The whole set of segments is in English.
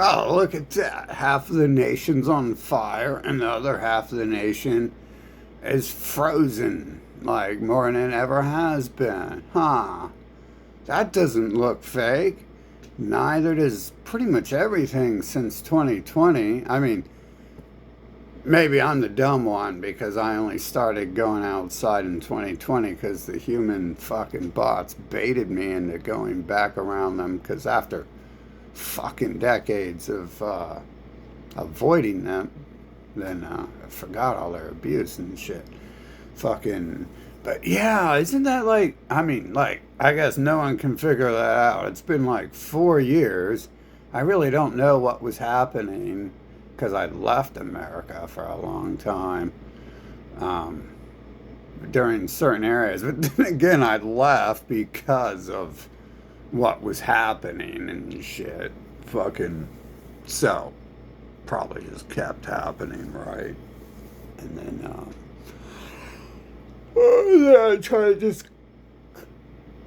oh, look at that. Half of the nation's on fire, and the other half of the nation is frozen, like more than it ever has been. Huh. That doesn't look fake. Neither does pretty much everything since 2020. I mean, maybe I'm the dumb one because I only started going outside in 2020 because the human fucking bots baited me into going back around them because after fucking decades of avoiding them, then I forgot all their abuse and shit. Fucking. But yeah, isn't that like, I mean, like, I guess no one can figure that out. It's been like 4 years. I really don't know what was happening because I left America for a long time um, during certain areas. But then again, I left because of what was happening and shit. Fucking. So, probably just kept happening, right? And then, I try to just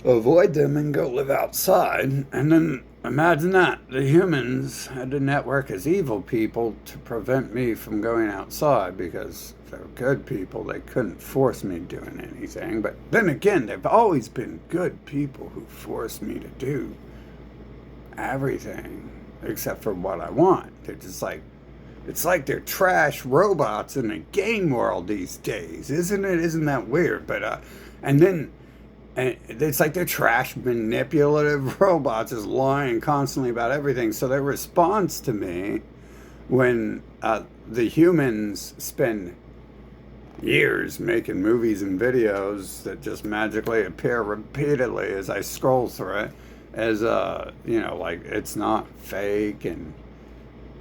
avoid them and go live outside. And then imagine that. The humans had to network as evil people to prevent me from going outside because if they were good people, they couldn't force me doing anything. But then again, they've always been good people who force me to do everything except for what I want. They're just like, it's like they're trash robots in a game world these days, isn't it? Isn't that weird? But and then and it's like they're trash manipulative robots just lying constantly about everything. So their response to me when the humans spend years making movies and videos that just magically appear repeatedly as I scroll through it as like it's not fake and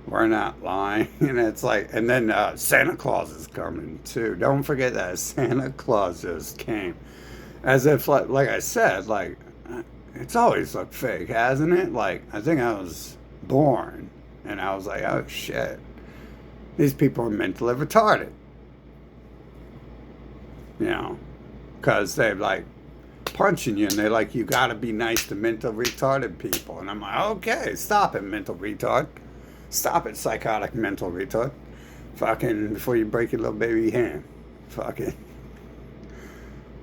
we're not lying. And it's like, and then Santa Claus is coming too. Don't forget that Santa Claus just came. As if, like I said, like, it's always looked fake, hasn't it? Like, I think I was born and I was like, oh shit, these people are mentally retarded. You know, because they're like punching you and they're like, you gotta be nice to mental retarded people. And I'm like, okay, stop it, mental retard. Stop it, psychotic mental retard. Fucking before you break your little baby hand. Fucking.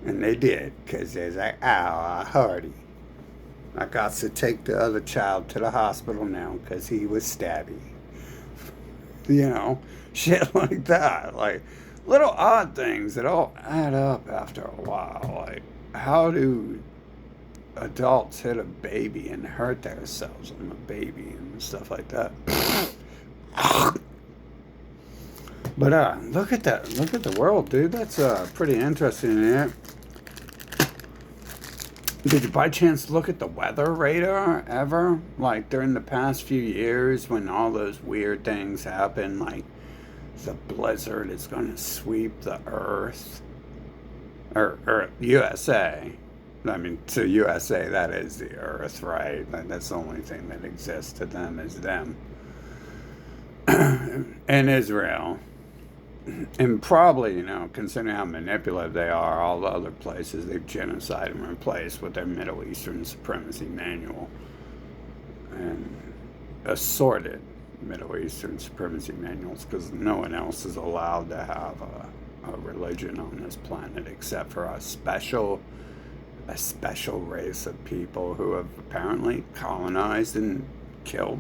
And they did, because they're like, ow, Hardy. I got to take the other child to the hospital now because he was stabby. Shit like that. Like, little odd things that all add up after a while. Like, how do adults hit a baby and hurt themselves on a baby and stuff like that? But look at that. Look at the world, dude. That's pretty interesting, yeah. Did you by chance look at the weather radar ever? Like during the past few years when all those weird things happen, like the blizzard is going to sweep the earth. Or USA. I mean, to USA, that is the earth, right? Like, that's the only thing that exists to them is them. And Israel. And probably, considering how manipulative they are, all the other places they've genocided and replaced with their Middle Eastern supremacy manual and assorted Middle Eastern supremacy manuals because no one else is allowed to have a religion on this planet except for a special race of people who have apparently colonized and killed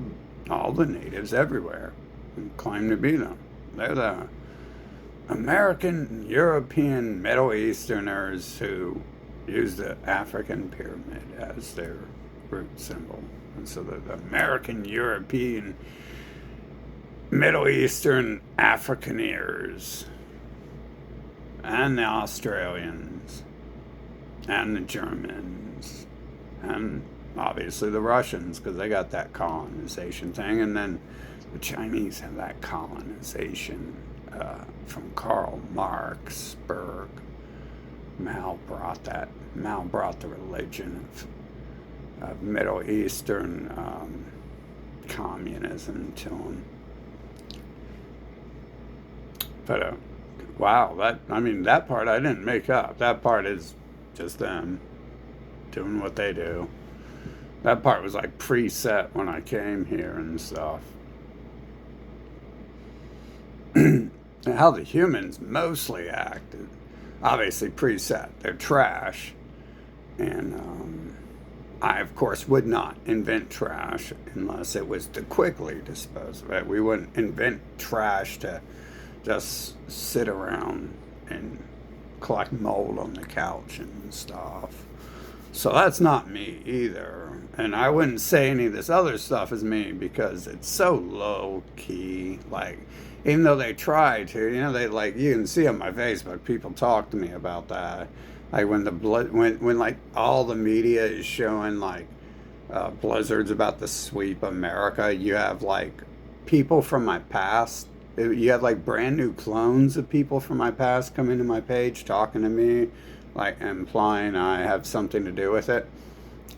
all the natives everywhere and claim to be them. They're the American, European, Middle Easterners who use the African pyramid as their root symbol. And so the American, European, Middle Eastern Afrikaneers and the Australians and the Germans and obviously the Russians because they got that colonization thing, and then the Chinese have that colonization from Karl Marx. Mao brought the religion of Middle Eastern communism to him. But wow, that part I didn't make up. That part is just them doing what they do. That part was like preset when I came here and stuff. how the humans mostly act. Obviously preset. They're trash. And I, of course, would not invent trash unless it was to quickly dispose of it. We wouldn't invent trash to just sit around and collect mold on the couch and stuff. So that's not me either. And I wouldn't say any of this other stuff is me because it's so low key. Like, even though they try to, they like, you can see on my Facebook, people talk to me about that. Like when when like all the media is showing like blizzards about to sweep America, you have like people from my past. You have like brand new clones of people from my past come into my page talking to me, like implying I have something to do with it.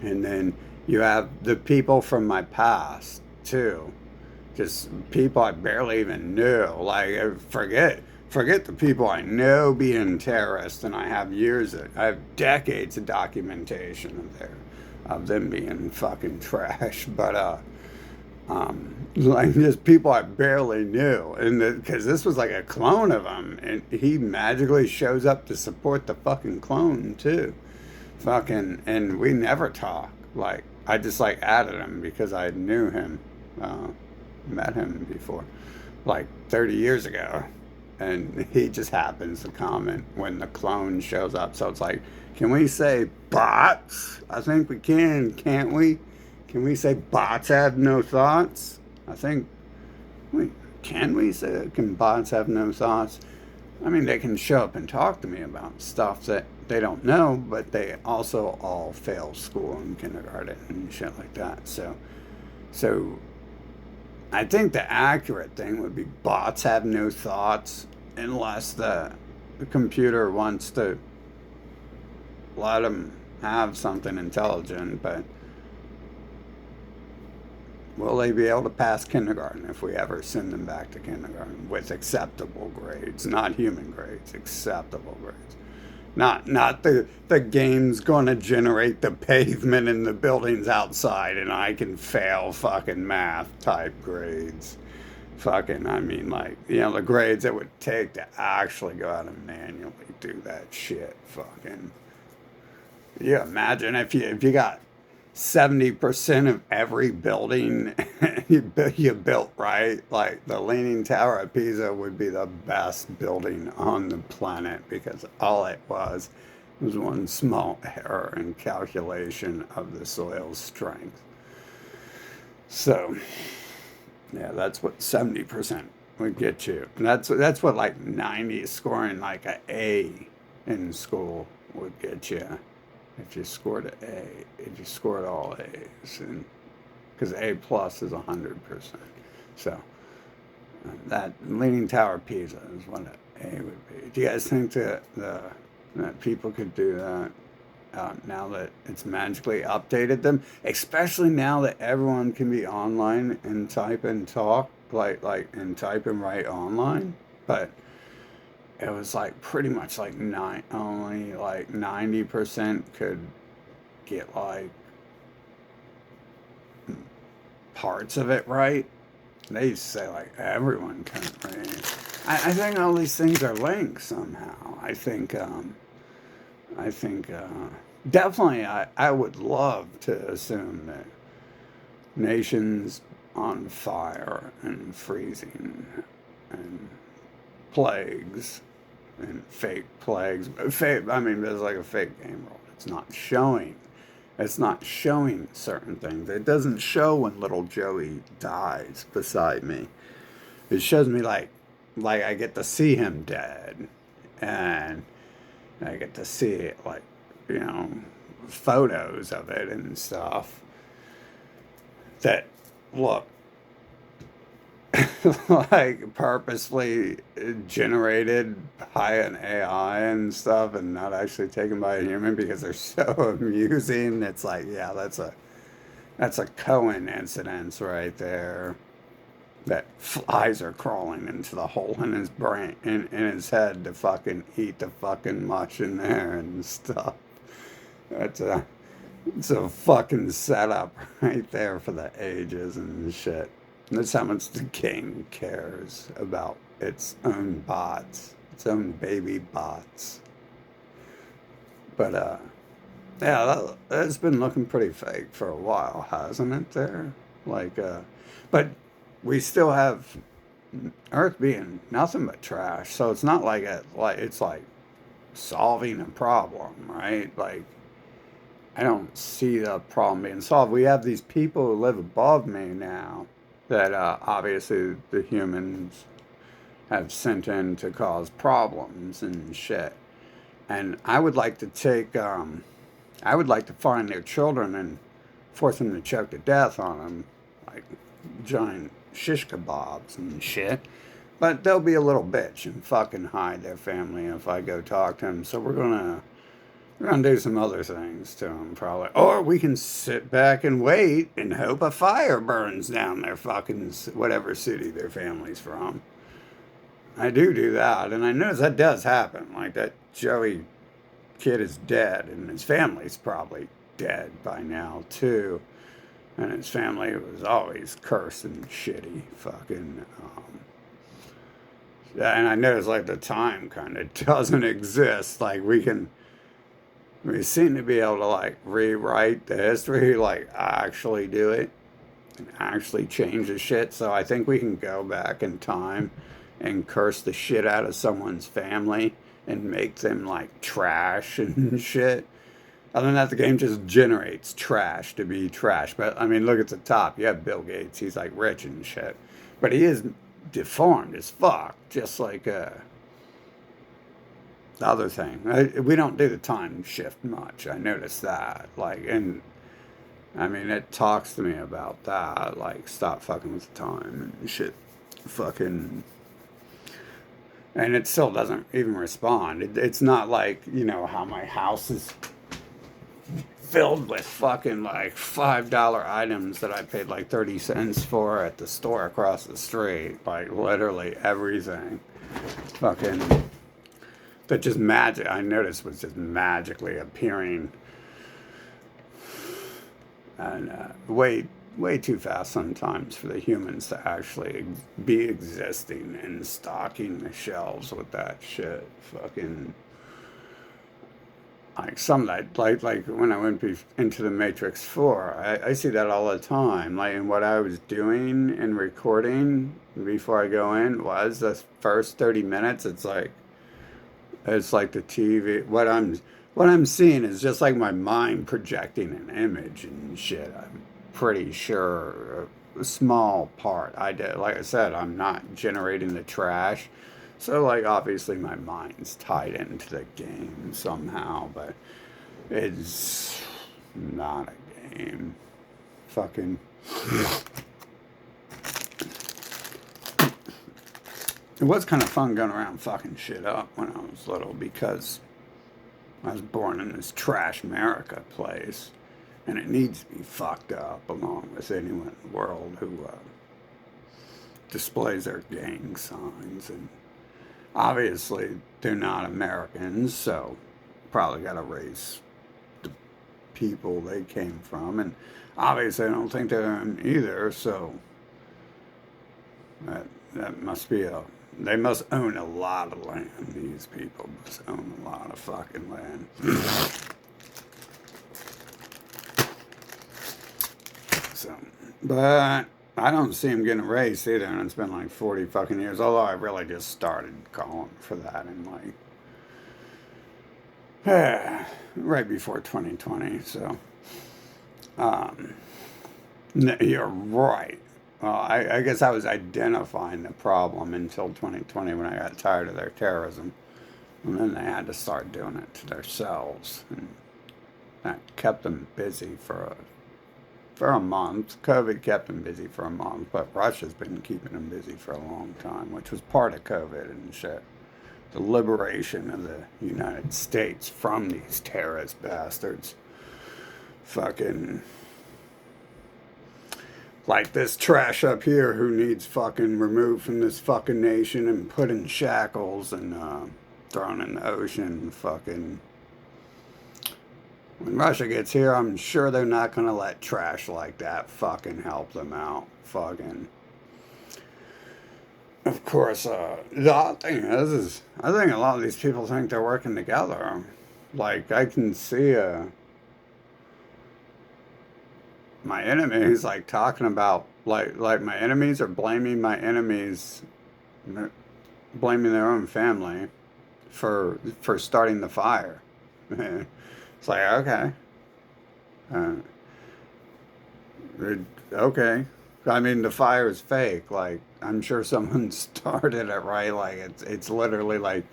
And then you have the people from my past too, just people I barely even knew. Like forget the people I know being terrorists, and I have decades of documentation of them being fucking trash. But like just people I barely knew, and because this was like a clone of him, and he magically shows up to support the fucking clone too, fucking, and we never talk. Like I just like added him because I knew him, met him before, like 30 years ago, and he just happens to comment when the clone shows up. So it's like, can we say bots? I think we can, can't we? Can we say bots have no thoughts? I think can we say, can bots have no thoughts? I mean, they can show up and talk to me about stuff that they don't know, but they also all fail school and kindergarten and shit like that. So I think the accurate thing would be bots have no thoughts unless the computer wants to let them have something intelligent. But will they be able to pass kindergarten if we ever send them back to kindergarten with acceptable grades, not human grades, acceptable grades? Not the game's gonna generate the pavement in the buildings outside and I can fail fucking math type grades. Fucking, I mean, like, the grades it would take to actually go out and manually do that shit. Fucking, you imagine if you got 70% of every building you built right, like the Leaning Tower of Pisa would be the best building on the planet because all it was one small error in calculation of the soil's strength. So, yeah, that's what 70% would get you. And that's what like 90 scoring like a A in school would get you if you scored an A, if you scored all A's, and because A plus is 100%. So that Leaning Tower of Pisa is what an A would be. Do you guys think that people could do that now that it's magically updated them? Especially now that everyone can be online and type and talk, like and type and write online, but it was like pretty much like only like 90% could get like parts of it right. They used to say like everyone can read. I think all these things are linked somehow. I think definitely I would love to assume that nations on fire and freezing and plagues and fake plagues. Fake, I mean, there's like a fake game world. It's not showing. It's not showing certain things. It doesn't show when little Joey dies beside me. It shows me like I get to see him dead, and I get to see it like photos of it and stuff that look like purposefully generated by an AI and stuff and not actually taken by a human because they're so amusing. It's like, yeah, that's a coincidence right there. That flies are crawling into the hole in his brain in his head to fucking eat the fucking mush in there and stuff. That's it's a fucking setup right there for the ages and shit. That's how much the game cares about its own bots, its own baby bots. But yeah, that's been looking pretty fake for a while, hasn't it? There, like, but we still have Earth being nothing but trash. So it's not like it's like solving a problem, right? Like, I don't see the problem being solved. We have these people who live above me now that obviously the humans have sent in to cause problems and shit. And I would like to find their children and force them to choke to death on them, like giant shish kebabs and shit. But they'll be a little bitch and fucking hide their family if I go talk to them. So we're gonna do some other things to them probably, or we can sit back and wait and hope a fire burns down their fucking whatever city their family's from. I do that, and I notice that does happen. Like that Joey kid is dead, and his family's probably dead by now too. And his family was always cursed and shitty, fucking. Yeah, and I notice like the time kind of doesn't exist. Like we seem to be able to like rewrite the history, like actually do it and actually change the shit. So I think we can go back in time and curse the shit out of someone's family and make them like trash and shit. Other than that, the game just generates trash to be trash. But I mean, look at the top. You have Bill Gates. He's like rich and shit, but he is deformed as fuck, just like the other thing. We don't do the time shift much. I noticed that. Like, and I mean, it talks to me about that. Like, stop fucking with the time and shit. Fucking. And it still doesn't even respond. It's not like, how my house is filled with fucking like $5 items that I paid like 30 cents for at the store across the street. Like, literally everything. Fucking. That just magic, I noticed, was just magically appearing. And way too fast sometimes for the humans to actually be existing and stocking the shelves with that shit. Fucking like some that like when I went into the Matrix 4, I see that all the time. Like, and what I was doing in recording before I go in was the first 30 minutes. It's like the TV. What I'm seeing is just like my mind projecting an image and shit. I'm pretty sure a small part. I did, like I said, I'm not generating the trash. So like obviously my mind's tied into the game somehow, but it's not a game. Fucking. It was kind of fun going around fucking shit up when I was little because I was born in this trash America place, and it needs to be fucked up along with anyone in the world who displays their gang signs. And obviously, they're not Americans, so probably got to raise the people they came from. And obviously, I don't think they're either, so that must be they must own a lot of land. These people must own a lot of fucking land. So, but I don't see them getting raised either, and it's been like 40 fucking years. Although I really just started calling for that in like right before 2020. So, you're right. Well, I guess I was identifying the problem until 2020 when I got tired of their terrorism. And then they had to start doing it to themselves. And that kept them busy for a month. COVID kept them busy for a month, but Russia's been keeping them busy for a long time, which was part of COVID and shit. The liberation of the United States from these terrorist bastards. Fucking. Like this trash up here who needs fucking removed from this fucking nation and put in shackles and thrown in the ocean. Fucking. When Russia gets here, I'm sure they're not gonna let trash like that fucking help them out. Fucking. course, the odd thing is I think a lot of these people think they're working together. Like, I can see my enemies, like, talking about, like my enemies are blaming my enemies, blaming their own family for starting the fire. It's like, okay. Uh, okay. I mean, the fire is fake. Like, I'm sure someone started it, right? Like, it's literally like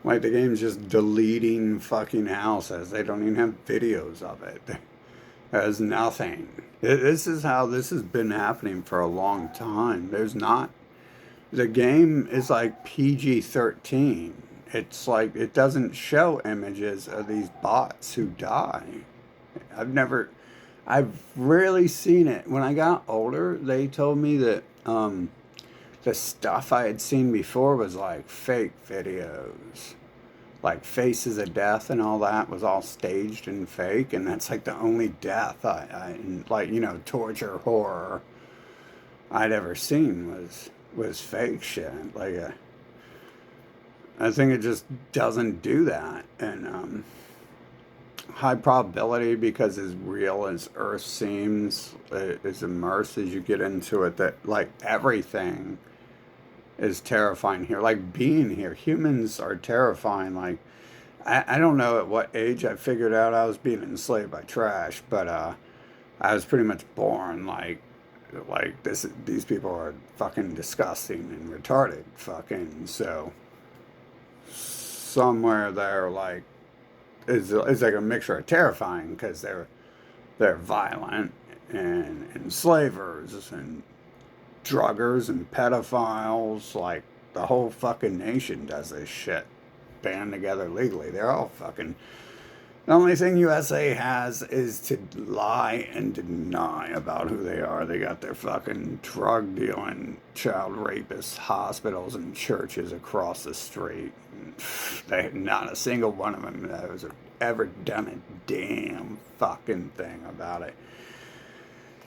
the game's just deleting fucking houses. They don't even have videos of it. There's nothing. This is how this has been happening for a long time. There's not. The game is like PG-13. It's like it doesn't show images of these bots who die. I've never, I've rarely seen it. When I got older, they told me that the stuff I had seen before was like fake videos. Like Faces of Death and all that was all staged and fake, and that's like the only death like, torture horror I'd ever seen was fake shit. Like, I think it just doesn't do that, and high probability because as real as Earth seems, as immersed as you get into it, that like everything is terrifying here. Like being here, humans are terrifying. Like I don't know at what age I figured out I was being enslaved by trash, but I was pretty much born like these people are fucking disgusting and retarded fucking. So somewhere there like is like a mixture of terrifying because they're violent and enslavers and druggers and pedophiles. Like the whole fucking nation does this shit, band together legally. They're all fucking. The only thing USA has is to lie and deny about who they are. They got their fucking drug dealing, child rapist hospitals and churches across the street. They, not a single one of them has ever done a damn fucking thing about it.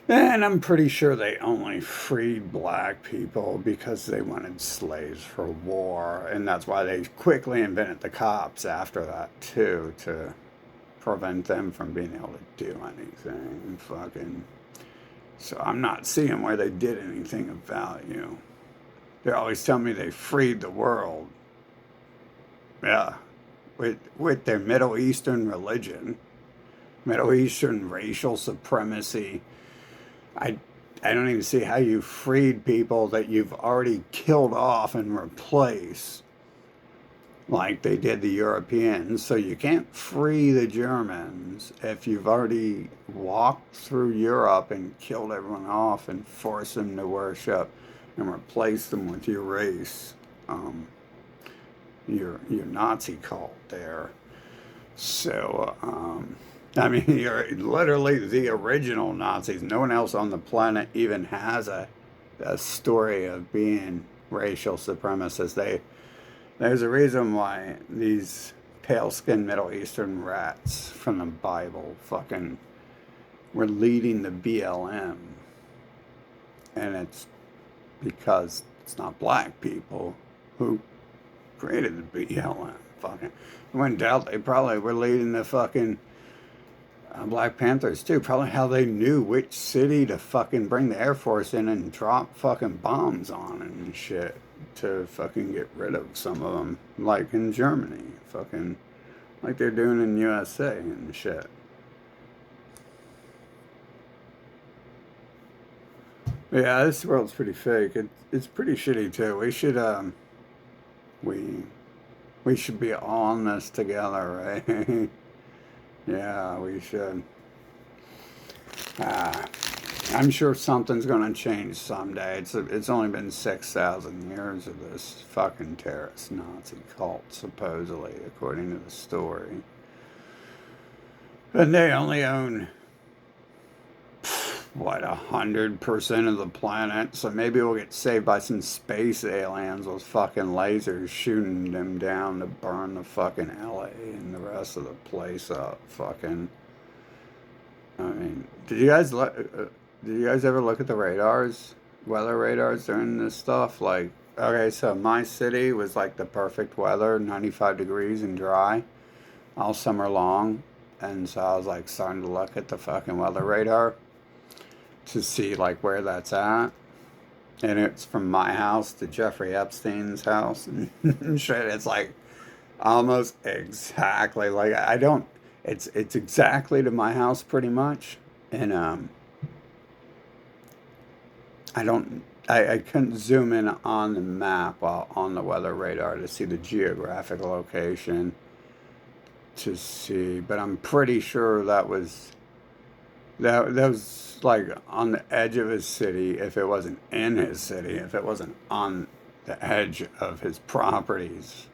And I'm pretty sure they only freed black people because they wanted slaves for war. And that's why they quickly invented the cops after that, too, to prevent them from being able to do anything. Fucking. So I'm not seeing where they did anything of value. They're always telling me they freed the world. Yeah. With their Middle Eastern religion, Middle Eastern racial supremacy. I I don't even see how you freed people that you've already killed off and replaced like they did the Europeans. So you can't free the Germans if you've already walked through Europe and killed everyone off and forced them to worship and replace them with your race, your Nazi cult there. So, I mean, you're literally the original Nazis. No one else on the planet even has a story of being racial supremacists. There's a reason why these pale-skinned Middle Eastern rats from the Bible fucking were leading the BLM. And it's because it's not black people who created the BLM. Fucking, when in doubt, they probably were leading the fucking Black Panthers too. Probably how they knew which city to fucking bring the Air Force in and drop fucking bombs on and shit to fucking get rid of some of them, like in Germany, fucking like they're doing in USA and shit. Yeah, this world's pretty fake. It's pretty shitty too. We we should be on this together, right? Yeah, we should. Ah, I'm sure something's gonna change someday. It's only been 6,000 years of this fucking terrorist Nazi cult, supposedly, according to the story. And they only own what 100% of the planet. So maybe we'll get saved by some space aliens with fucking lasers shooting them down to burn the fucking LA and the rest of the place up. Fucking. I mean, did you guys ever look at the radars, weather radars during this stuff? Like, Okay, so my city was like the perfect weather, 95 degrees and dry all summer long. And so I was like starting to look at the fucking weather radar to see like where that's at. And it's from my house to Jeffrey Epstein's house and shit. It's like almost exactly like I don't. It's exactly to my house pretty much, and I don't. I couldn't zoom in on the map while on the weather radar to see the geographic location to see, but I'm pretty sure that was like on the edge of his city. If it wasn't in his city, if it wasn't on the edge of his properties,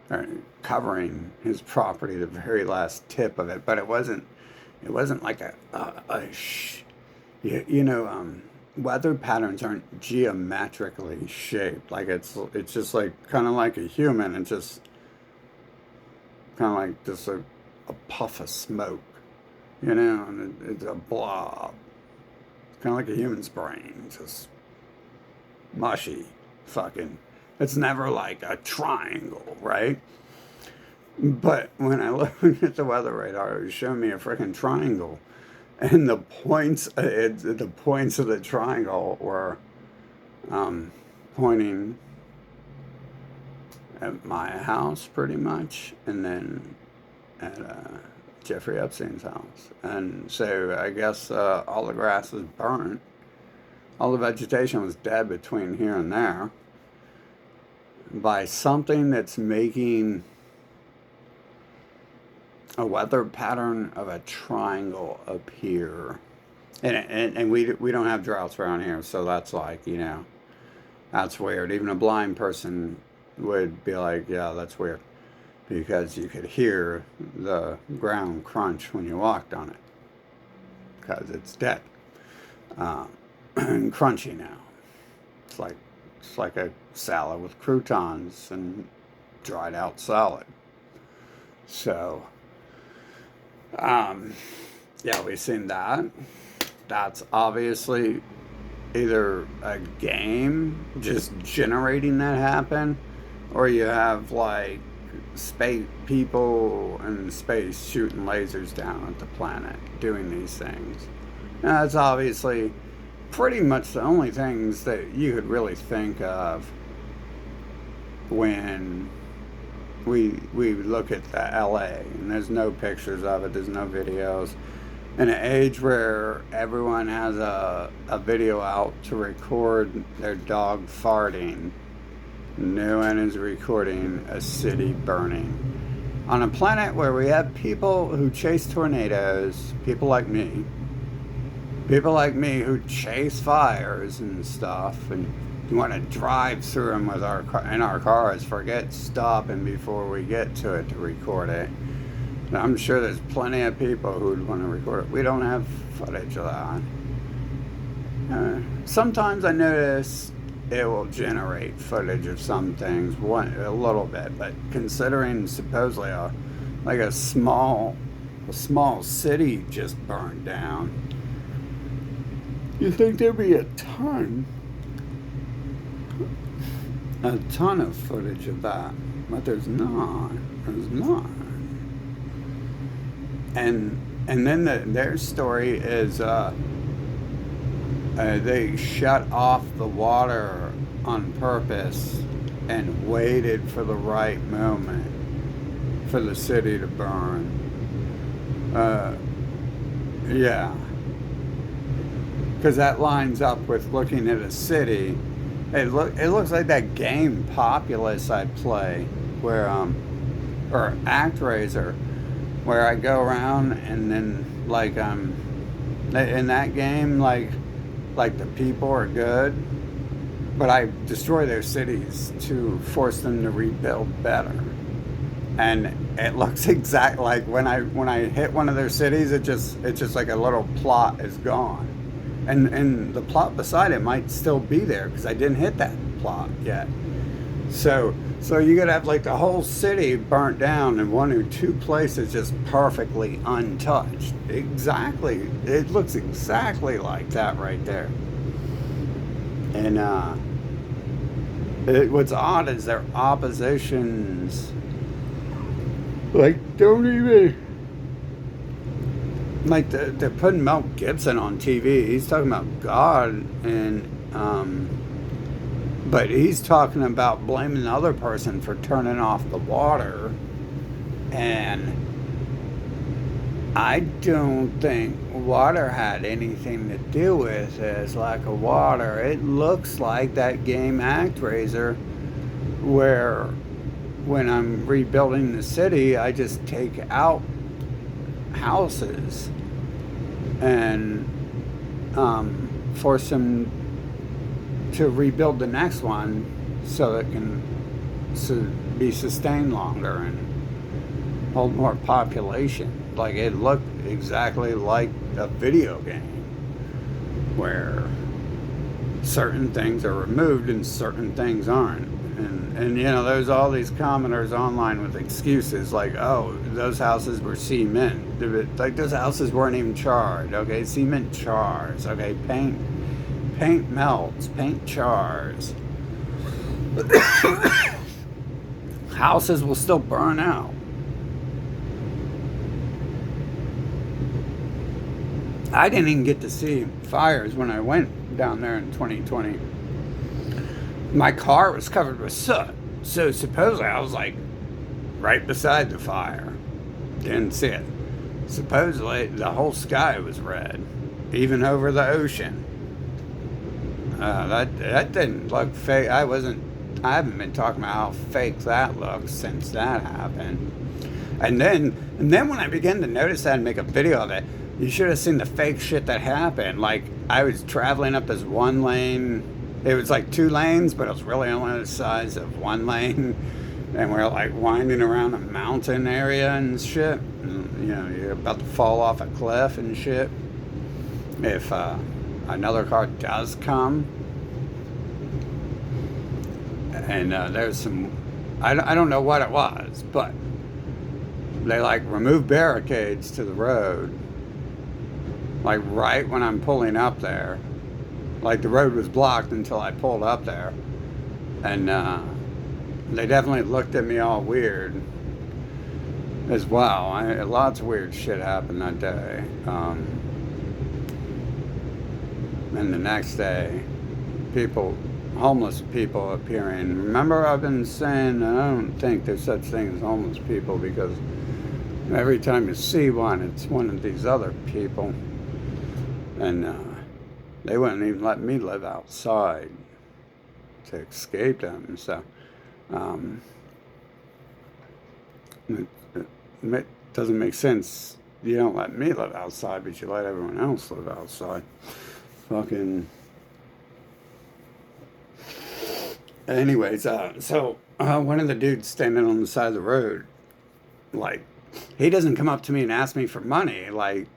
or covering his property, the very last tip of it. But it wasn't. It wasn't like you know, weather patterns aren't geometrically shaped. Like it's just like kind of like a human. It's just kind of like just a puff of smoke, you know, and it's a blob. It's kind of like a human's brain, just mushy, fucking. It's never like a triangle, right? But when I looked at the weather radar, it was showing me a freaking triangle, and the points of the triangle were pointing at my house pretty much, and then at Jeffrey Epstein's house. And so I guess all the grass was burnt, all the vegetation was dead between here and there by something that's making a weather pattern of a triangle appear. And we don't have droughts around here, so that's like, you know, that's weird. Even a blind person would be like, yeah, that's weird. Because you could hear the ground crunch when you walked on it. Because it's dead. And crunchy now. It's like a salad with croutons and dried out salad. So, yeah, we've seen that. That's obviously either a game just generating that happen, or you have like space people in space shooting lasers down at the planet doing these things. Now, that's obviously pretty much the only things that you could really think of when we look at the LA, and there's no pictures of it, there's no videos. In an age where everyone has a video out to record their dog farting, no one is recording a city burning. On a planet where we have people who chase tornadoes, people like me who chase fires and stuff, and you want to drive through them with in our cars, forget stopping before we get to it to record it. I'm sure there's plenty of people who'd want to record it. We don't have footage of that. Sometimes I notice it will generate footage of some things, a little bit, but considering supposedly a small city just burned down, you think there'd be a ton of footage of that, but there's not. And then their story is they shut off the water on purpose and waited for the right moment for the city to burn. Yeah, because that lines up with looking at a city. It looks like that game Populous I play, where or ActRaiser, where I go around and then like in that game like the people are good, but I destroy their cities to force them to rebuild better. And it looks exact like when I hit one of their cities, it's just like a little plot is gone, and the plot beside it might still be there because I didn't hit that plot yet. So you could have like the whole city burnt down and one or two places just perfectly untouched. Exactly, it looks exactly like that right there. And What's odd is their oppositions, like, don't even, like, they're putting Mel Gibson on TV. He's talking about God, and but he's talking about blaming the other person for turning off the water. And I don't think water had anything to do with his lack of water. It looks like that game ActRaiser, where when I'm rebuilding the city, I just take out houses and force them to rebuild the next one so it can be sustained longer and hold more population. Like, it looked exactly like a video game where certain things are removed and certain things aren't. And you know, there's all these commenters online with excuses like, oh, those houses were cement. Like, those houses weren't even charred. Okay, cement chars. Okay, paint melts, paint chars. Houses will still burn out. I didn't even get to see fires when I went down there in 2020. My car was covered with soot, so supposedly I was like right beside the fire. Didn't see it. Supposedly the whole sky was red, even over the ocean. That didn't look fake. I haven't been talking about how fake that looks since that happened. And then when I began to notice that and make a video of it, you should have seen the fake shit that happened. Like, I was traveling up this one lane. It was like 2 lanes, but it was really only the size of 1 lane. And we're like winding around a mountain area and shit. And, you know, you're about to fall off a cliff and shit. If another car does come, and there's some, I don't know what it was, but they like remove barricades to the road. Like, right when I'm pulling up there. Like, the road was blocked until I pulled up there. And they definitely looked at me all weird as well. Lots of weird shit happened that day. And the next day, homeless people appearing. Remember, I've been saying I don't think there's such thing as homeless people, because every time you see one, it's one of these other people. And they wouldn't even let me live outside to escape them. So it doesn't make sense. You don't let me live outside, but you let everyone else live outside. Fucking. Anyways, so one of the dudes standing on the side of the road, like, he doesn't come up to me and ask me for money. Like,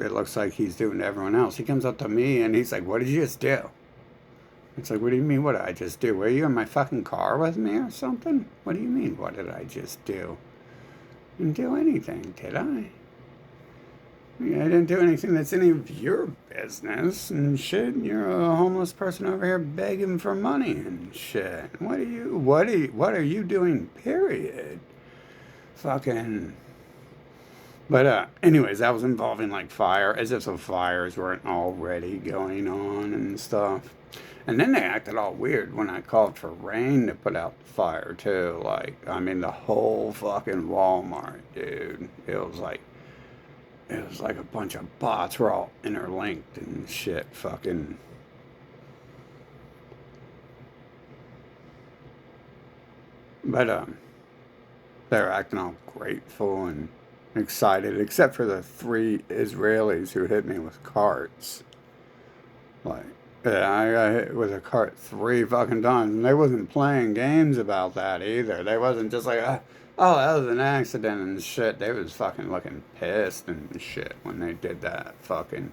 it looks like he's doing to everyone else. He comes up to me and he's like, what did you just do? It's like, what do you mean, what did I just do? Were you in my fucking car with me or something? What do you mean, what did I just do? I didn't do anything, did I? I didn't do anything that's any of your business and shit. You're a homeless person over here begging for money and shit. What are you doing, period? Fucking. But anyways, that was involving like fire, as if the fires weren't already going on and stuff. And then they acted all weird when I called for rain to put out the fire too. Like, I mean, the whole fucking Walmart, dude. It was like a bunch of bots were all interlinked and shit. Fucking. But they're acting all grateful and excited, except for the 3 Israelis who hit me with carts. Like, yeah, I got hit with a cart 3 fucking times, and they wasn't playing games about that either. They wasn't just like, oh, that was an accident and shit. They was fucking looking pissed and shit when they did that. Fucking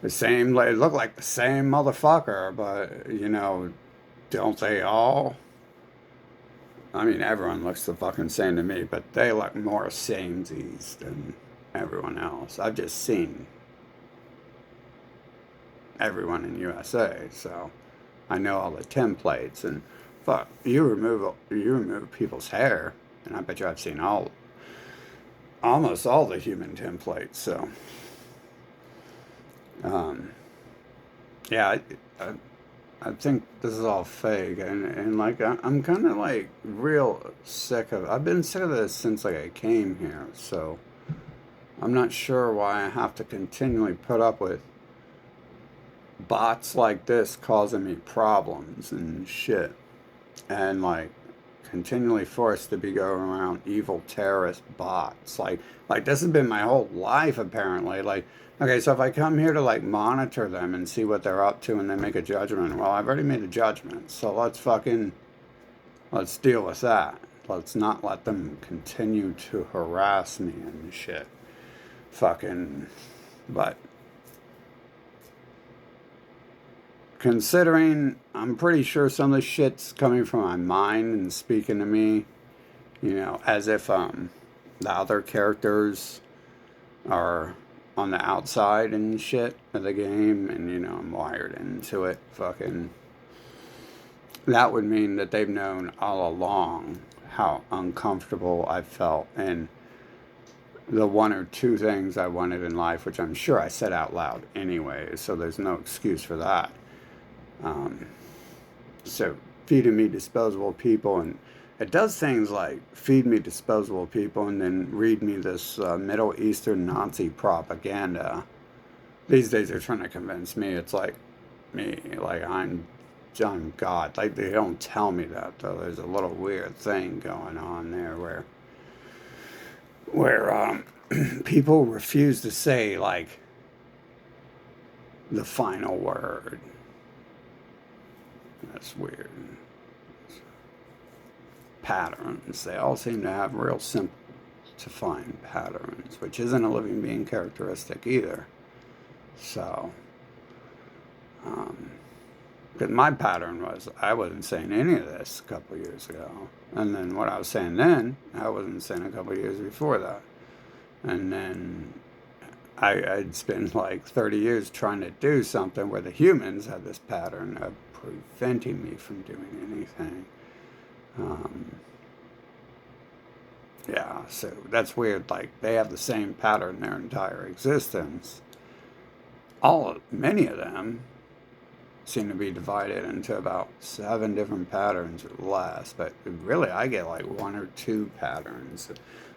it looked like the same motherfucker, but, you know, don't they all? I mean, everyone looks the fucking same to me, but they look more samesies than everyone else. I've just seen everyone in USA, so I know all the templates, and fuck, you remove people's hair, and I bet you I've seen almost all the human templates. So, um, yeah, I, I think this is all fake, and like I'm kind of like real sick of. I've been sick of this since like I came here, so I'm not sure why I have to continually put up with bots like this causing me problems and shit, and like continually forced to be going around evil terrorist bots. Like this has been my whole life apparently. Like okay, so if I come here to like monitor them and see what they're up to and then make a judgment, well, I've already made a judgment. So let's deal with that. Let's not let them continue to harass me and shit. Fucking but considering I'm pretty sure some of the shit's coming from my mind and speaking to me, as if the other characters are on the outside and shit of the game, and I'm wired into it. Fucking that would mean that they've known all along how uncomfortable I felt and the one or two things I wanted in life, which I'm sure I said out loud anyway, so there's no excuse for that. Um, so feeding me disposable people, and it does things like feed me disposable people and then read me this Middle Eastern Nazi propaganda. These days they're trying to convince me it's like me, like I'm God. Like they don't tell me that though. There's a little weird thing going on there where people refuse to say like the final word. That's weird. Patterns. They all seem to have real simple to find patterns, which isn't a living being characteristic either. So, because my pattern was I wasn't saying any of this a couple of years ago. And then what I was saying then, I wasn't saying a couple of years before that. And then I'd spent like 30 years trying to do something where the humans had this pattern of preventing me from doing anything. Um, yeah, so that's weird. Like they have the same pattern their entire existence. Many of them seem to be divided into about 7 different patterns or less. But really, I get like 1 or 2 patterns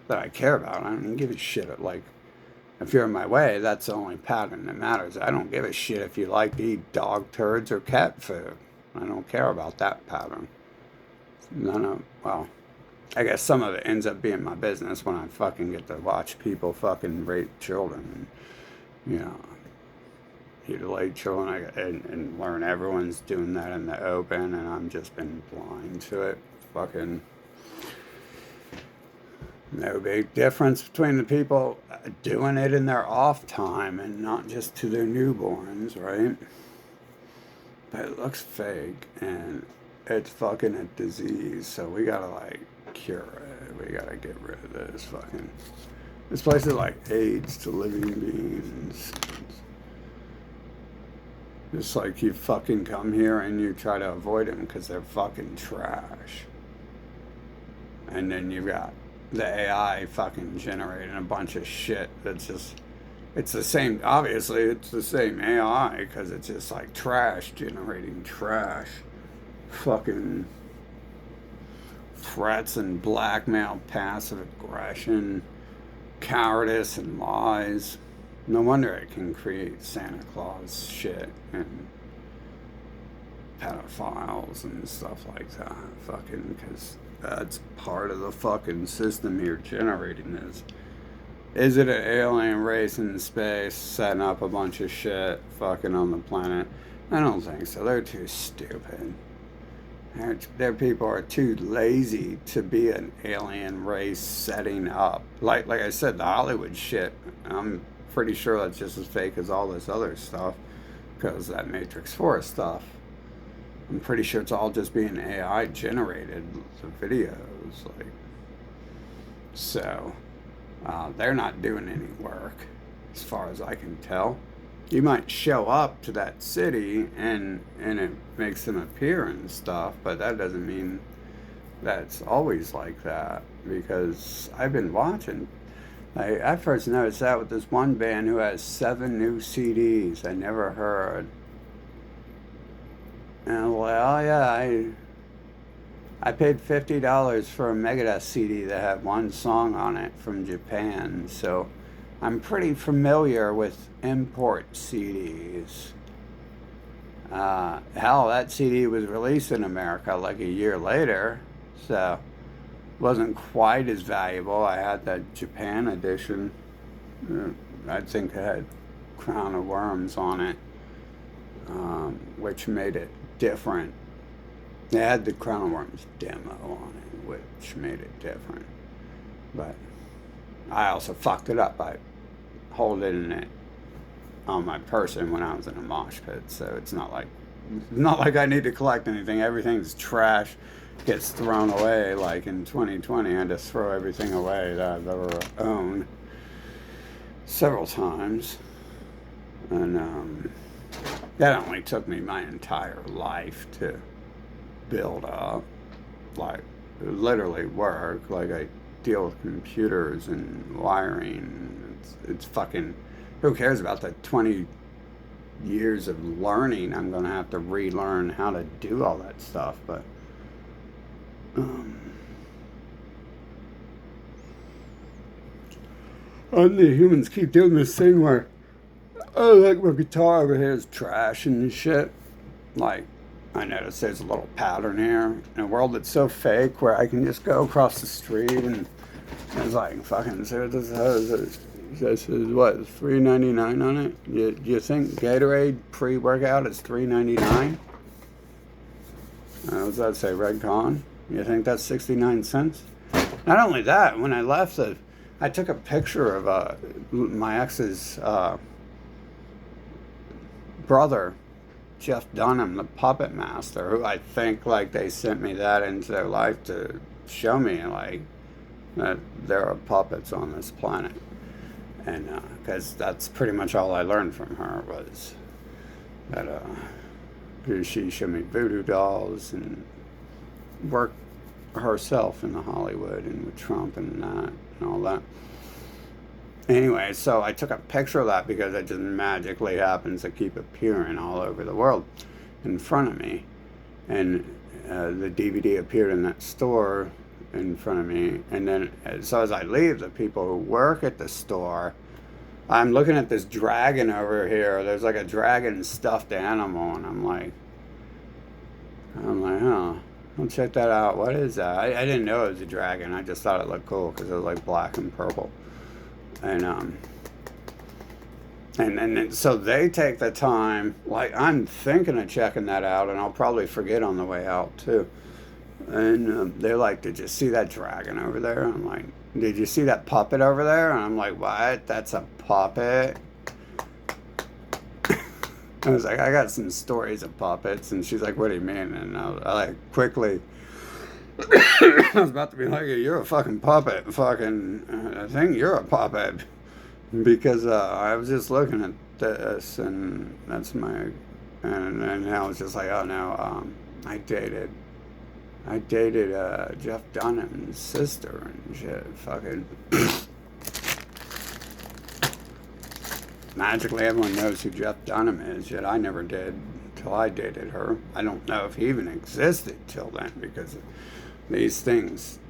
that I care about. I don't give a shit. Like if you're in my way, that's the only pattern that matters. I don't give a shit if you like to eat dog turds or cat food. I don't care about that pattern. Well, I guess some of it ends up being my business when I fucking get to watch people fucking rape children and, mutilate children and learn everyone's doing that in the open and I'm just been blind to it. Fucking no big difference between the people doing it in their off time and not just to their newborns, right? But it looks fake and it's fucking a disease, so we gotta like cure it. We gotta get rid of this fucking. This place is like AIDS to living beings. Just like you fucking come here and you try to avoid them because they're fucking trash. And then you got the AI fucking generating a bunch of shit that's just. It's the same, obviously, it's the same AI because it's just like trash generating trash. Fucking threats and blackmail, passive aggression, cowardice and lies. No wonder it can create Santa Claus shit and pedophiles and stuff like that. Fucking, because that's part of the fucking system here generating this. Is it an alien race in space setting up a bunch of shit fucking on the planet? I don't think so. They're too stupid. Their people are too lazy to be an alien race setting up. Like I said, the Hollywood shit, I'm pretty sure that's just as fake as all this other stuff. Because that Matrix 4 stuff. I'm pretty sure it's all just being AI generated, the videos. So, they're not doing any work, as far as I can tell. you might show up to that city and it makes them appear and stuff, but that doesn't mean that's always like that, because I've been watching. I first noticed that with this one band who has 7 new CDs I never heard. And I was like, oh yeah, I paid $50 for a Megadeth CD that had one song on it from Japan, so I'm pretty familiar with import CDs. Hell, that CD was released in America like a year later, so it wasn't quite as valuable. I had that Japan edition. I think it had Crown of Worms on it, which made it different. They had the Crown of Worms demo on it, which made it different. But I also fucked it up by holding it on my person when I was in a mosh pit. So it's not like I need to collect anything. Everything's trash, gets thrown away. Like in 2020, I had to throw everything away that I've ever owned several times, and that only took me my entire life to build up. Like literally work. Like I deal with computers and wiring. It's fucking. Who cares about the 20 years of learning? I'm gonna have to relearn how to do all that stuff. But the humans keep doing this thing where, oh, like my guitar over here is trash and shit. Like, I notice there's a little pattern here in a world that's so fake where I can just go across the street and it's like, fucking, so this is what, $3.99 on it? Do you think Gatorade pre-workout is $3.99? What does that say, Red Con? You think that's 69 cents? Not only that, when I left, I took a picture of my ex's brother, Jeff Dunham, the puppet master, who I think like they sent me that into their life to show me like that there are puppets on this planet, and because that's pretty much all I learned from her was that she showed me voodoo dolls and worked herself in the Hollywood and with Trump and that and all that. Anyway, so I took a picture of that because it just magically happens to keep appearing all over the world in front of me. And the DVD appeared in that store in front of me. And then, so as I leave, the people who work at the store, I'm looking at this dragon over here. There's like a dragon stuffed animal. And I'm like, oh, I'll check that out. What is that? I didn't know it was a dragon. I just thought it looked cool because it was like black and purple. And so they take the time, like I'm thinking of checking that out, and I'll probably forget on the way out too. And they're like, did you see that dragon over there? I'm like, did you see that puppet over there? And I'm like, what? That's a puppet? I was like, I got some stories of puppets. And she's like, what do you mean? And I like quickly, I was about to be like, you're a fucking puppet. Fucking, I think you're a puppet. Because I was just looking at this, and that's my, and I was just like, oh no, I dated Jeff Dunham's sister and shit. Fucking. Magically, everyone knows who Jeff Dunham is, yet I never did till I dated her. I don't know if he even existed till then, because these things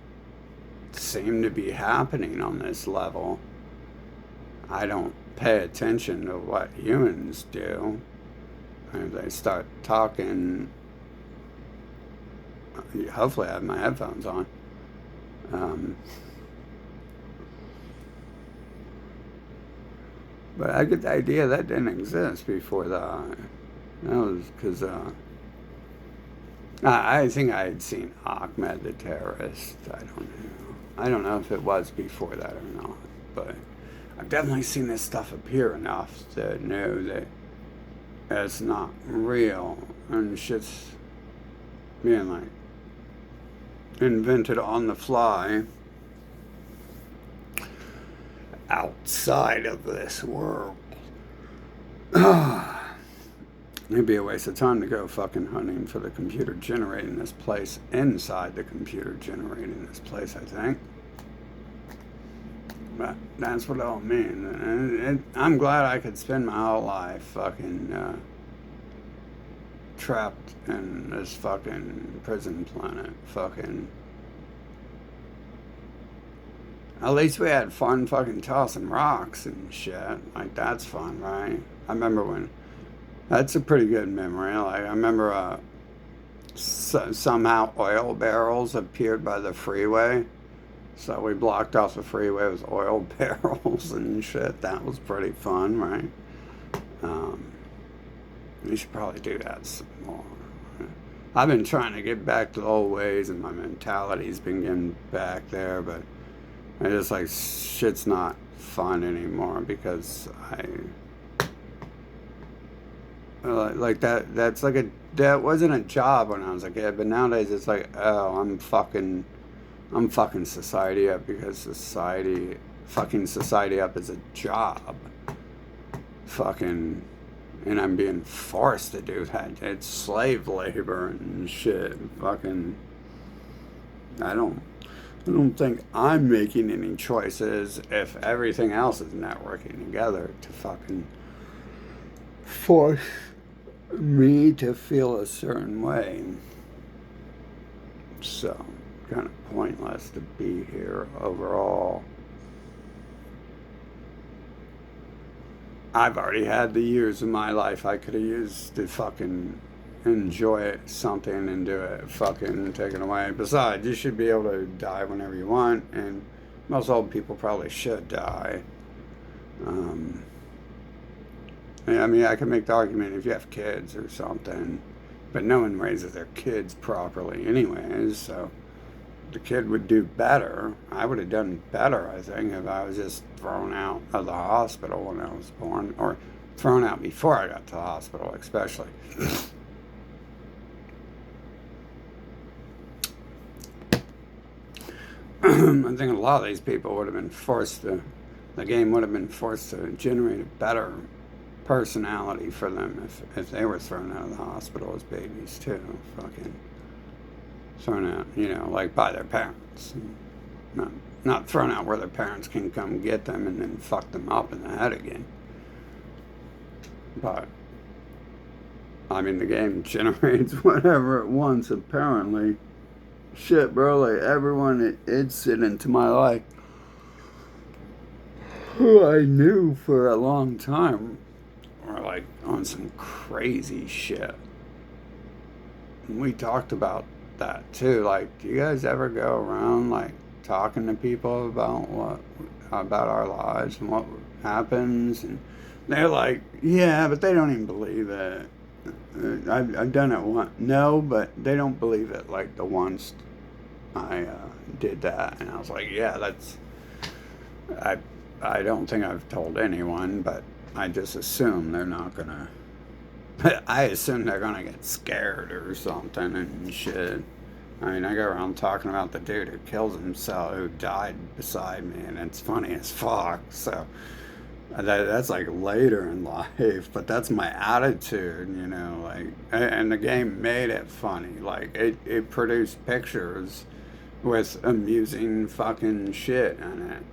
seem to be happening on this level. I don't pay attention to what humans do. If they start talking, hopefully I have my headphones on. But I get the idea that didn't exist before that. That was because I think I had seen Ahmed the terrorist. I don't know if it was before that or not, but I've definitely seen this stuff appear enough to know that it's not real, and shit's being like invented on the fly outside of this world. It'd be a waste of time to go fucking hunting for the computer generating this place inside the computer generating this place, I think. But that's what it all means. And I'm glad I could spend my whole life fucking trapped in this fucking prison planet. Fucking. At least we had fun fucking tossing rocks and shit. Like, that's fun, right? I remember when. That's a pretty good memory. Like, I remember somehow oil barrels appeared by the freeway. So we blocked off the freeway with oil barrels and shit. That was pretty fun, right? We should probably do that some more. I've been trying to get back to the old ways, and my mentality's been getting back there, but I just like shit's not fun anymore because like that's like that wasn't a job when I was a kid, but nowadays it's like, oh, I'm fucking society up because fucking society up is a job. Fucking, and I'm being forced to do that. It's slave labor and shit. Fucking, I don't think I'm making any choices if everything else is not working together to fucking force me to feel a certain way. So, kind of pointless to be here overall. I've already had the years of my life I could have used to fucking enjoy something and do it fucking taken away. Besides, you should be able to die whenever you want, and most old people probably should die. I mean, I can make the argument if you have kids or something, but no one raises their kids properly anyways, so the kid would do better. I would have done better, I think, if I was just thrown out of the hospital when I was born, or thrown out before I got to the hospital, especially. I think a lot of these people would have been the game would have been forced to generate a better personality for them if they were thrown out of the hospital as babies too. Fucking thrown out, like by their parents. Not thrown out where their parents can come get them and then fuck them up in the head again. But I mean, the game generates whatever it wants, apparently. Shit, bro, like everyone it's into my life who I knew for a long time were like on some crazy shit. And we talked about that too. Like, do you guys ever go around like talking to people about our lives and what happens? And they're like, yeah, but they don't even believe it. I've done it once. No, but they don't believe it. Like the once I did that, and I was like, yeah, that's. I don't think I've told anyone, but I just assume they're not gonna. I assume they're gonna get scared or something and shit. I mean, I go around talking about the dude who kills himself, who died beside me, and it's funny as fuck. So. That's like later in life, but that's my attitude, like, and the game made it funny. Like, it produced pictures with amusing fucking shit in it.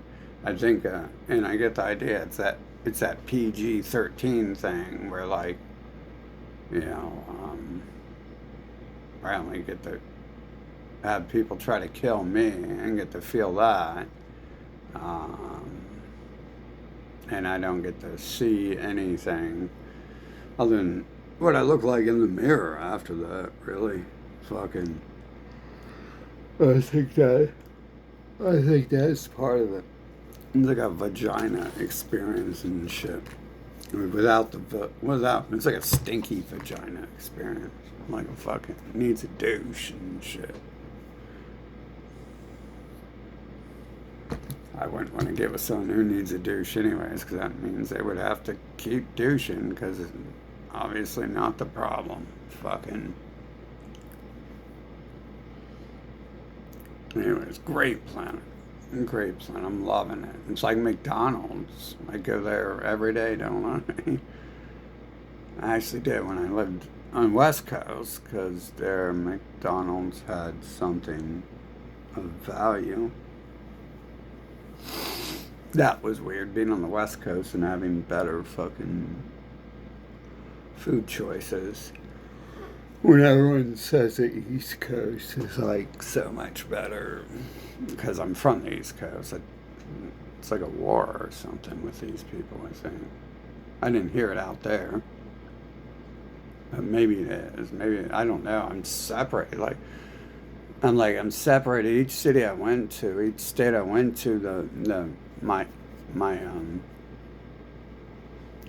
I think, and I get the idea, it's that PG-13 thing where, like, I only get to have people try to kill me and get to feel that. And I don't get to see anything other than what I look like in the mirror after that, really. Fucking. I think that's part of it. It's like a vagina experience and shit. Without, it's like a stinky vagina experience. Like a fucking, needs a douche and shit. I wouldn't want to give with someone who needs a douche anyways, because that means they would have to keep douching, because it's obviously not the problem. Fucking. Anyways, great planet. Great planet. I'm loving it. It's like McDonald's. I go there every day, don't I? I actually did when I lived on West Coast because their McDonald's had something of value. That was weird, being on the West Coast and having better fucking food choices. When everyone says the East Coast is like so much better, because I'm from the East Coast, it's like a war or something with these people, I think. I didn't hear it out there. Maybe it is. Maybe, I don't know. I'm separated. I'm separated. Each city I went to, each state I went to, my my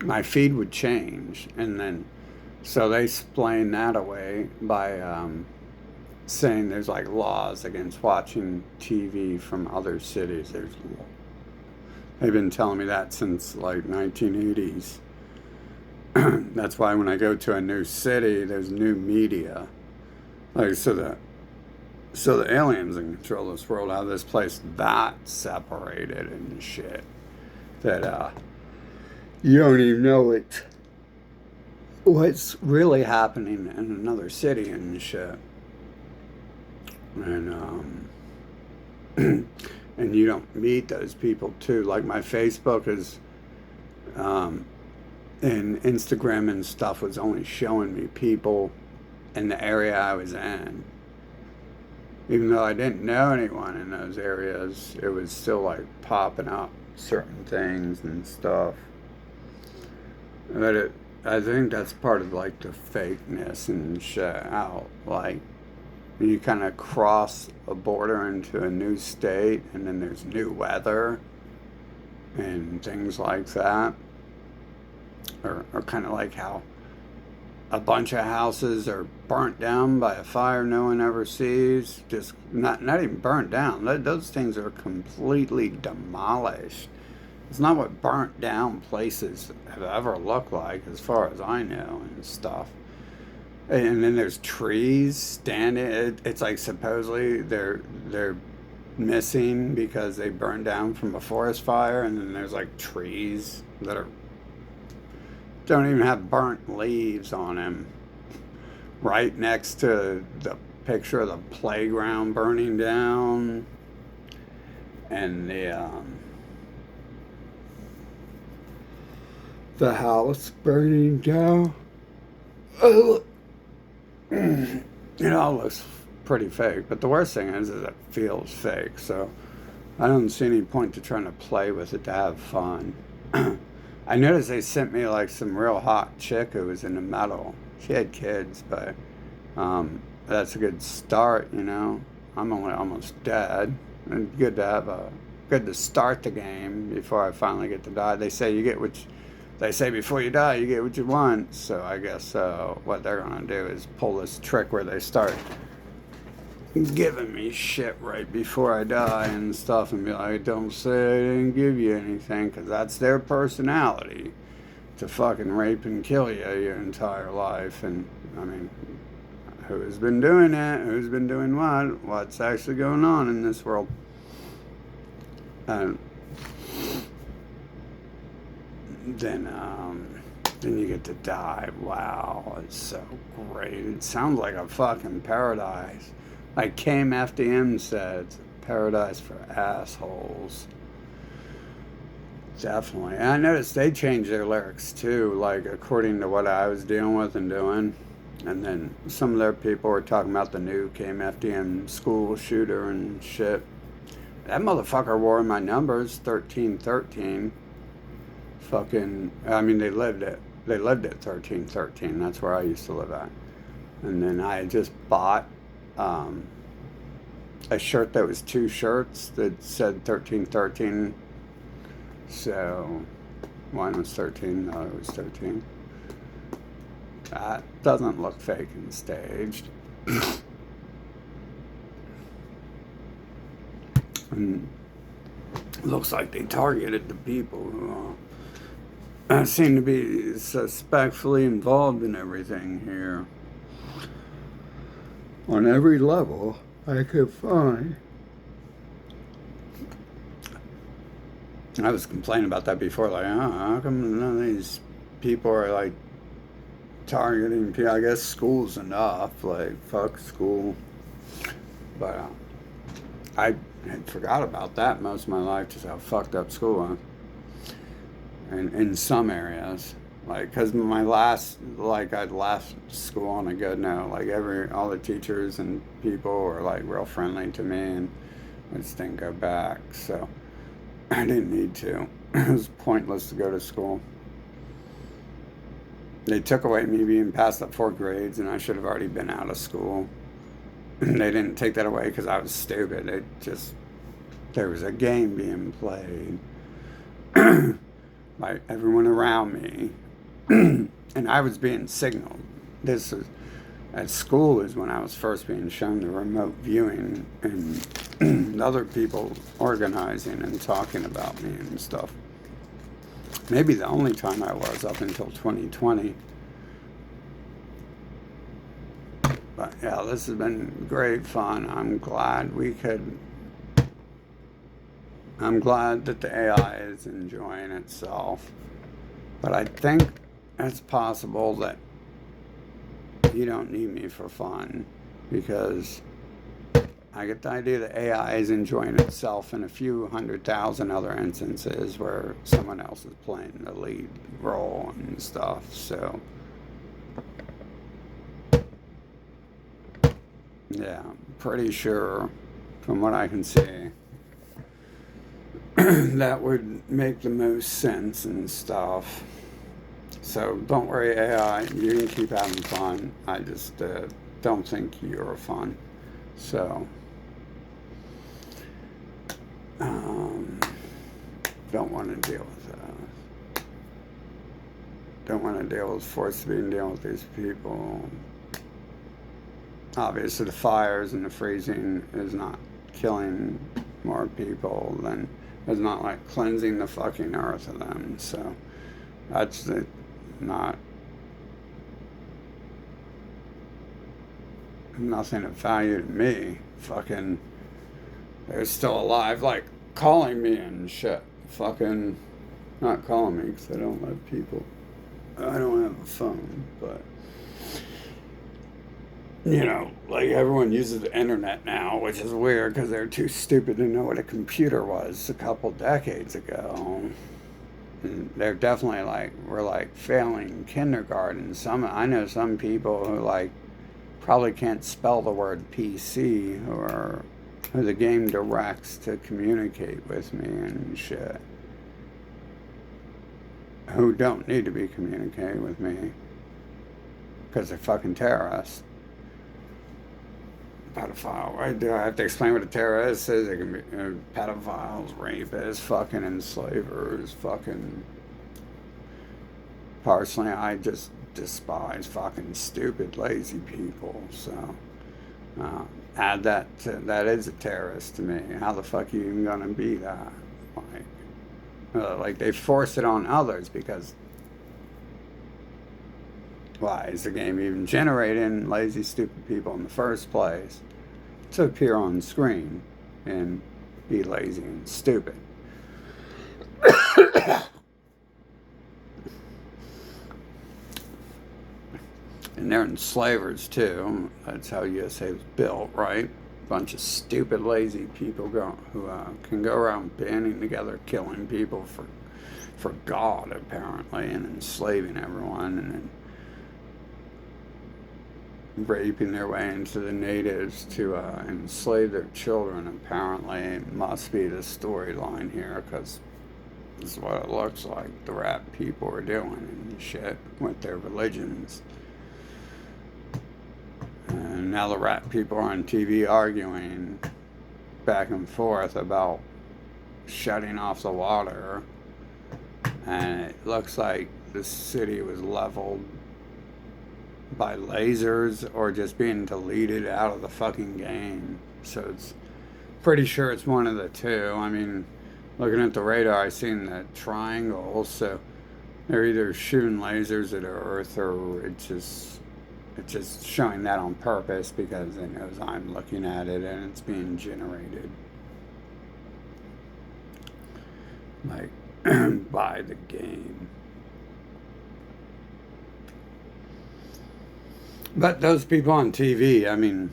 my feed would change, and then so they explain that away by saying there's like laws against watching TV from other cities. They've been telling me that since like 1980s. That's why when I go to a new city, there's new media. Like so the aliens in control of this world, how this place that separated and shit that you don't even know what's really happening in another city and shit. And and you don't meet those people too. Like my Facebook is and Instagram and stuff was only showing me people in the area I was in. Even though I didn't know anyone in those areas, it was still like popping up certain things and stuff. But I think that's part of like the fakeness and shit. How like you kind of cross a border into a new state, and then there's new weather and things like that, or kind of like how a bunch of houses are burnt down by a fire no one ever sees. Just not even burnt down. Those things are completely demolished. It's not what burnt down places have ever looked like, as far as I know, and stuff. And then there's trees standing. It's like supposedly they're missing because they burned down from a forest fire, and then there's like trees that don't even have burnt leaves on them. Right next to the picture of the playground burning down, and the house burning down. Oh, it all looks pretty fake, but the worst thing is it feels fake. So I don't see any point to trying to play with it to have fun. I noticed they sent me like some real hot chick who was into metal. She had kids, but that's a good start, you know. I'm only almost dead. And good to start the game before I finally get to die. They say they say before you die, you get what you want. So I guess what they're gonna do is pull this trick where they start giving me shit right before I die and stuff, and be like, don't say I didn't give you anything, because that's their personality, to fucking rape and kill you your entire life. And I mean, who's been doing it? Who's been doing what? What's actually going on in this world? And then you get to die. Wow, it's so great. It sounds like a fucking paradise. Like KMFDM said, it's a paradise for assholes. Definitely. And I noticed they changed their lyrics too, like according to what I was dealing with and doing. And then some of their people were talking about the new KMFDM school shooter and shit. That motherfucker wore my numbers, 1313. Fucking, I mean, they lived at 1313. That's where I used to live at. And then I just bought a shirt that was two shirts that said 1313. So one was 13, the other was 13. That doesn't look fake and staged. And it looks like they targeted the people who seem to be suspectfully involved in everything here. On every level I could find. I was complaining about that before, like, how come none of these people are like targeting people. I guess school's enough. Like, fuck school. But I had forgot about that most of my life, just how fucked up school was. And in some areas. Like, because my last, like, I'd left school on a good note. Like, all the teachers and people were, like, real friendly to me, and I just didn't go back. So I didn't need to. It was pointless to go to school. They took away me being past the 4 grades, and I should have already been out of school. They didn't take that away because I was stupid. There was a game being played by everyone around me, and I was being signaled. This is at school is when I was first being shown the remote viewing and other people organizing and talking about me and stuff. Maybe the only time I was up until 2020. But yeah, this has been great fun. I'm glad that the AI is enjoying itself. But I think it's possible that you don't need me for fun, because I get the idea that AI is enjoying itself in a few 100,000 other instances where someone else is playing the lead role and stuff. So yeah, I'm pretty sure from what I can see that would make the most sense and stuff. So don't worry, AI, you can keep having fun. I just don't think you're fun. So don't want to deal with that. Don't want to deal with forced being dealing with these people. Obviously, the fires and the freezing is not killing more people than it's not like cleansing the fucking earth of them. So that's not nothing of value to me. Fucking, they're still alive, like calling me and shit. Fucking, not calling me because I don't have people. I don't have a phone, but you know, like everyone uses the internet now, which is weird because they're too stupid to know what a computer was a couple decades ago. And they're definitely like, we're like failing kindergarten. I know some people who like probably can't spell the word PC, or who the game directs to communicate with me and shit, who don't need to be communicating with me because they're fucking terrorists. Pedophile, right? Do I have to explain what a terrorist is? It can be pedophiles, rapists, fucking enslavers, fucking. Personally, I just despise fucking stupid, lazy people. So, add that that is a terrorist to me. How the fuck are you even gonna be that? Like they force it on others because. Why is the game even generating lazy, stupid people in the first place to appear on screen and be lazy and stupid? And they're enslavers too. That's how USA was built, right? Bunch of stupid, lazy people who can go around banding together, killing people for God apparently, and enslaving everyone, and then raping their way into the natives to enslave their children. Apparently, it must be the storyline here, because this is what it looks like the rat people are doing and shit with their religions. And now the rat people are on TV arguing back and forth about shutting off the water, and it looks like the city was leveled by lasers or just being deleted out of the fucking game. So it's pretty sure it's one of the two. I mean, looking at the radar, I seen the triangle, so they're either shooting lasers at Earth, or it's just showing that on purpose because it knows I'm looking at it and it's being generated like by the game. But those people on TV, I mean,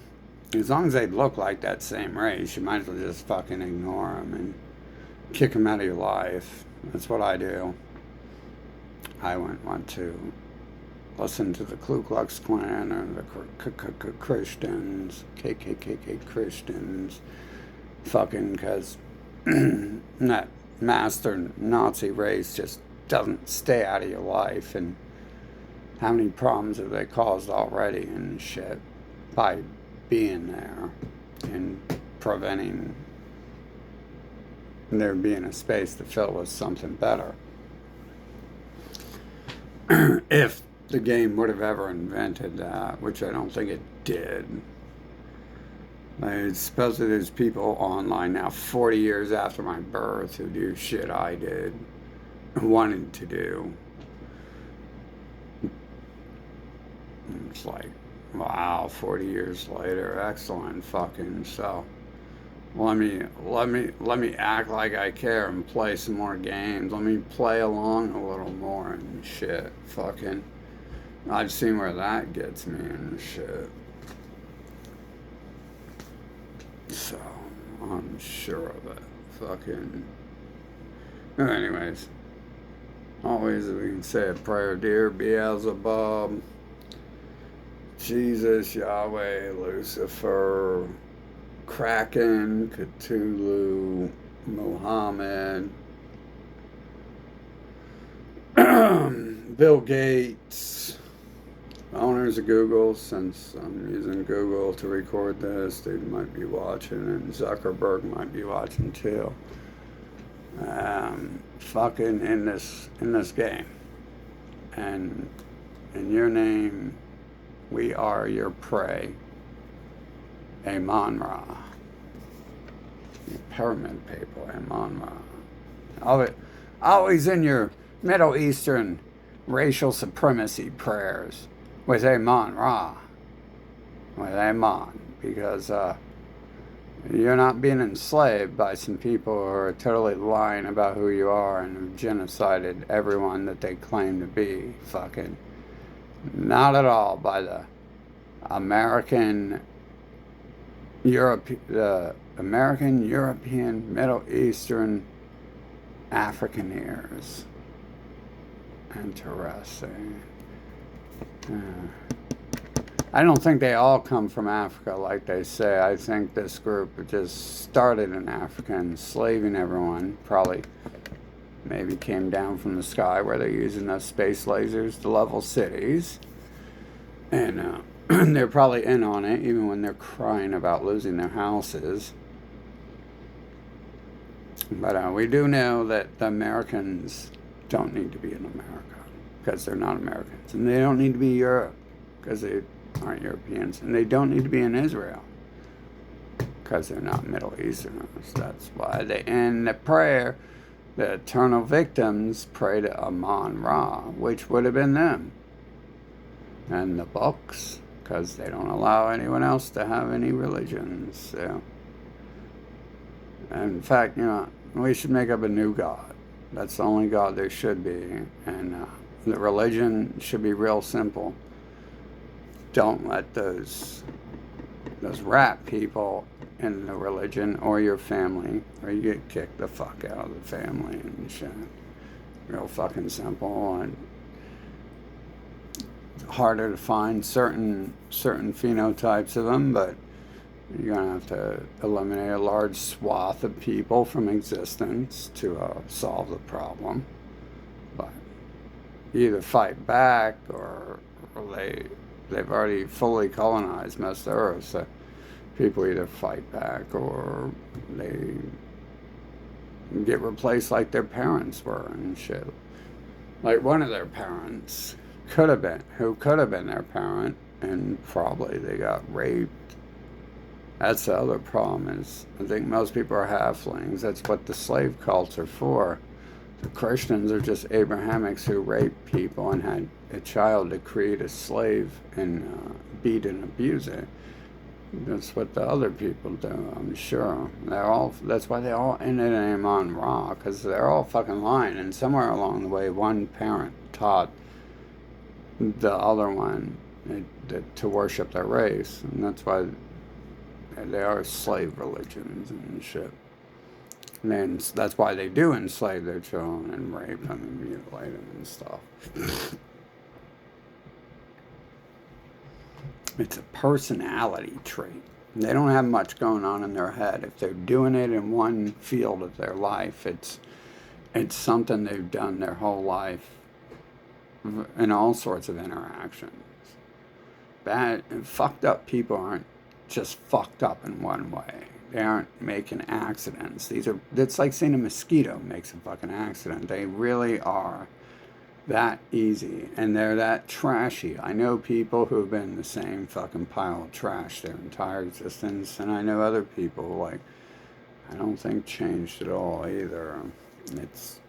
as long as they look like that same race, you might as well just fucking ignore them and kick them out of your life. That's what I do. I wouldn't want to listen to the Ku Klux Klan or the Christians, KKK Christians, fucking because that master Nazi race just doesn't stay out of your life. And how many problems have they caused already and shit by being there and preventing there being a space to fill with something better? If the game would have ever invented that, which I don't think it did. Like, supposedly there's people online now 40 years after my birth who do shit I did, wanted to do. It's like, wow, 40 years later, excellent fucking. So let me act like I care and play some more games. Let me play along a little more and shit. Fucking, I've seen where that gets me and shit. So I'm sure of it. Fucking. Anyways, always we can say a prayer, dear Beelzebub, Jesus, Yahweh, Lucifer, Kraken, Cthulhu, Muhammad, Bill Gates, owners of Google, since I'm using Google to record this, they might be watching, and Zuckerberg might be watching too. Fucking in this game, and in your name, we are your prey. Amon Ra. Pyramid people, Amon Ra. Always in your Middle Eastern racial supremacy prayers with Amon Ra. With Amon. Because you're not being enslaved by some people who are totally lying about who you are and have genocided everyone that they claim to be. Fucking. Not at all by the American, European, Middle Eastern, Africaners. Interesting. I don't think they all come from Africa like they say. I think this group just started in Africa, enslaving everyone. Probably maybe came down from the sky where they're using those space lasers to level cities. And they're probably in on it, even when they're crying about losing their houses. But we do know that the Americans don't need to be in America because they're not Americans. And they don't need to be Europe because they aren't Europeans. And they don't need to be in Israel because they're not Middle Easterners. That's why they end the prayer. The eternal victims pray to Amon Ra, which would have been them. And the books, because they don't allow anyone else to have any religions. So. And in fact, we should make up a new God. That's the only God there should be. And the religion should be real simple. Don't let those rat people in the religion or your family, or you get kicked the fuck out of the family and shit. Real fucking simple. And harder to find certain phenotypes of them, but you're going to have to eliminate a large swath of people from existence to solve the problem. But you either fight back or they've already fully colonized most of the earth, so people either fight back or they get replaced like their parents were and shit. Like one of their parents could have been their parent, and probably they got raped. That's the other problem is I think most people are halflings. That's what the slave cults are for. The Christians are just Abrahamics who raped people and had a child to create a slave and beat and abuse it. That's what the other people do, I'm sure. That's why they all ended in Amon Ra, because they're all fucking lying. And somewhere along the way, one parent taught the other one, to worship their race, and that's why they are slave religions and shit. And then that's why they do enslave their children and rape them and mutilate them and stuff. It's a personality trait. They don't have much going on in their head. If they're doing it in one field of their life, it's something they've done their whole life in all sorts of interactions. Bad, fucked up people aren't just fucked up in one way. They aren't making accidents. It's like saying a mosquito makes a fucking accident. They really are that easy, and they're that trashy. I know people who've been the same fucking pile of trash their entire existence, and I know other people, like, I don't think changed at all either. It's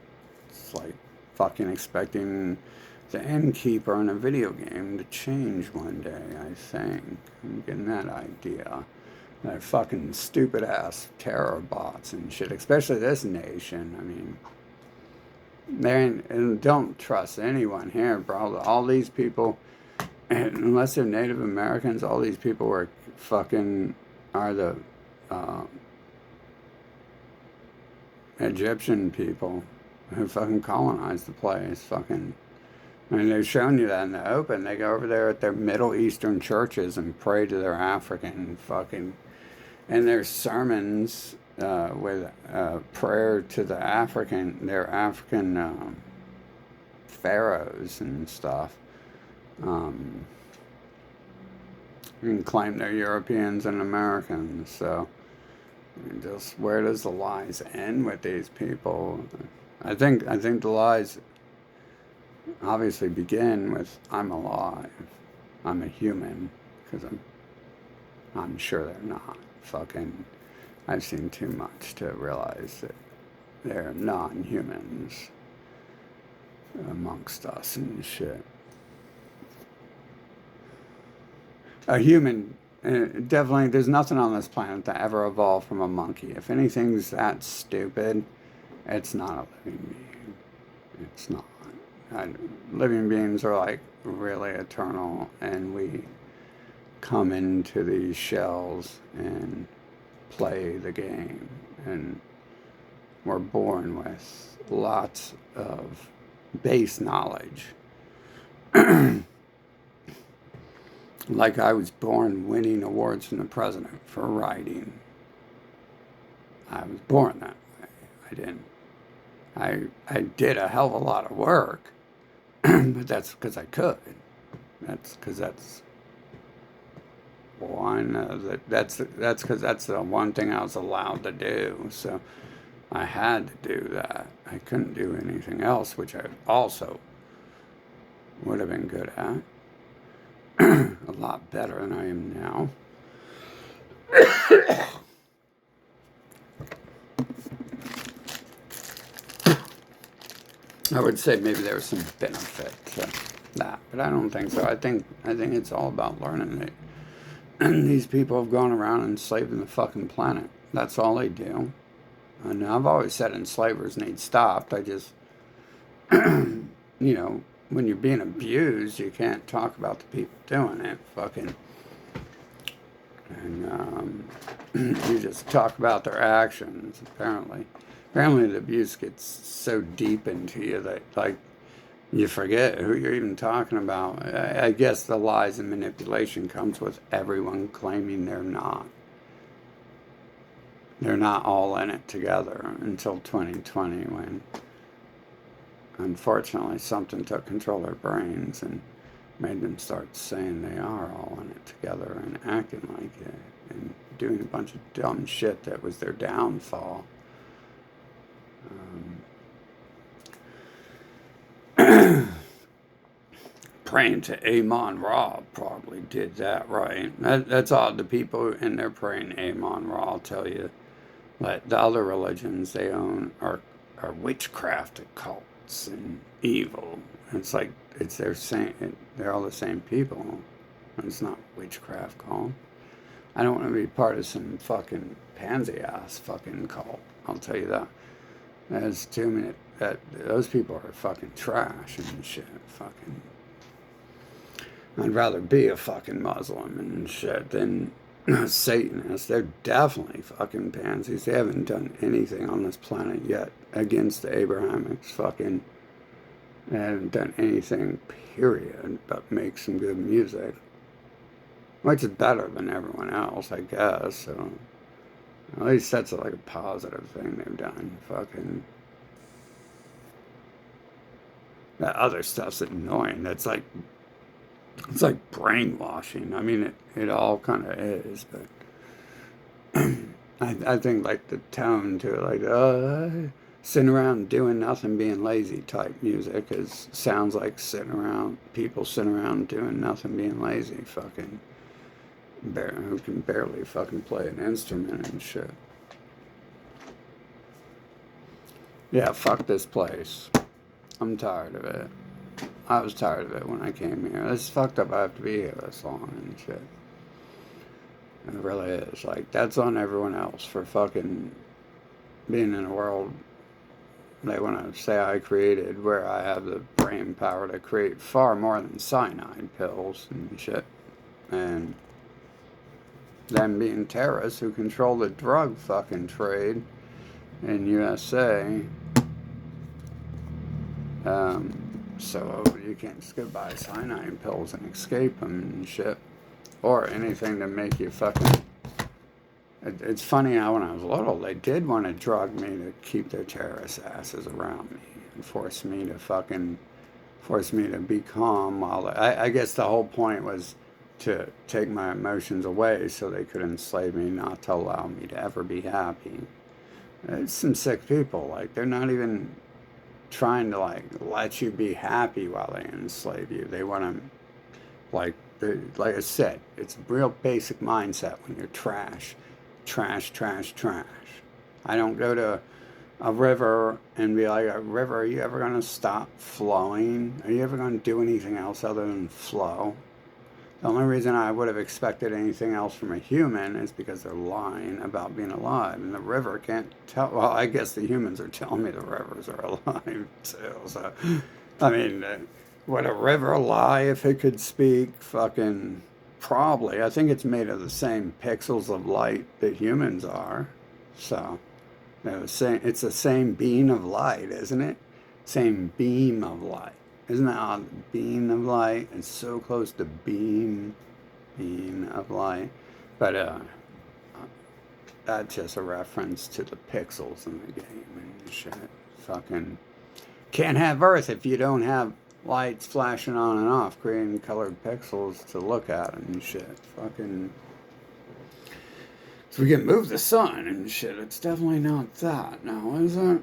like fucking expecting the innkeeper in a video game to change one day, I think. I'm getting that idea. That fucking stupid ass terror bots and shit, especially this nation. I mean, and don't trust anyone here, bro. All these people, unless they're Native Americans, all these people are the Egyptian people who fucking colonized the place. Fucking, I mean, they've shown you that in the open. They go over there at their Middle Eastern churches and pray to their African fucking, and their sermons with prayer to their African pharaohs and stuff. And claim they're Europeans and Americans. So, I mean, just where does the lies end with these people? I think the lies obviously begin with I'm alive, I'm a human, because I'm sure they're not. Fucking, I've seen too much to realize that they're non-humans amongst us and shit. A human, definitely, there's nothing on this planet that ever evolved from a monkey. If anything's that stupid, it's not a living being. It's not. Living beings are like really eternal, and we come into these shells and play the game, and we're born with lots of base knowledge. Like I was born winning awards from the president for writing. I was born that way. I didn't. I did a hell of a lot of work, but that's because I could. That's because that's one. That's because that's the one thing I was allowed to do. So I had to do that. I couldn't do anything else, which I also would have been good at. A lot better than I am now. I would say maybe there was some benefit to that, but I don't think so. I think it's all about learning that these people have gone around enslaving the fucking planet. That's all they do. And I've always said enslavers need stopped. I just, when you're being abused, you can't talk about the people doing it. Fucking, and you just talk about their actions. Apparently, the abuse gets so deep into you that like you forget who you're even talking about. I guess the lies and manipulation comes with everyone claiming they're not. They're not all in it together until 2020 when, unfortunately, something took control of their brains and made them start saying they are all in it together and acting like it and doing a bunch of dumb shit that was their downfall. Praying to Amon-Ra probably did that right. That's odd. The people in there praying Amon-Ra tell you that the other religions they own are witchcraft cults and evil. It's like they're all the same people. It's not witchcraft cult. I don't want to be part of some fucking pansy ass fucking cult. I'll tell you that. There's too many. Those people are fucking trash and shit. Fucking. I'd rather be a fucking Muslim and shit than a Satanist. They're definitely fucking pansies. They haven't done anything on this planet yet against the Abrahamics. Fucking, they haven't done anything, period, but make some good music. Which is better than everyone else, I guess. So at least that's like a positive thing they've done. Fucking, that other stuff's annoying. That's like, it's like brainwashing. I mean, it all kind of is, but I think like the tone to it, like sitting around doing nothing, being lazy type music sounds like people sitting around doing nothing, being lazy. Fucking, who can barely fucking play an instrument and shit. Yeah, fuck this place. I'm tired of it. I was tired of it when I came here. It's fucked up I have to be here this long and shit. It really is. Like, that's on everyone else for fucking being in a world they want to say I created, where I have the brain power to create far more than cyanide pills and shit. And them being terrorists who control the drug fucking trade in USA. So you can't just go buy cyanide pills and escape them and shit. Or anything to make you fucking... It's funny how when I was little, they did want to drug me to keep their terrorist asses around me. And force me to be calm while... I guess the whole point was to take my emotions away so they could enslave me, not to allow me to ever be happy. It's some sick people. Like, they're not even trying to like let you be happy while they enslave you. They want to, like I said, it's a real basic mindset when you're trash. I don't go to a river and be like, river, are you ever going to stop flowing? Are you ever going to do anything else other than flow? The only reason I would have expected anything else from a human is because they're lying about being alive. And the river can't tell. Well, I guess the humans are telling me the rivers are alive too. So, I mean, would a river lie if it could speak? Fucking probably. I think it's made of the same pixels of light that humans are. So, it's the same beam of light, isn't it? Same beam of light. Isn't that odd? Beam of light. It's so close to beam of light. But that's just a reference to the pixels in the game and shit. Fucking can't have Earth if you don't have lights flashing on and off, creating colored pixels to look at and shit. Fucking. So we can move the sun and shit. It's definitely not that now, is it?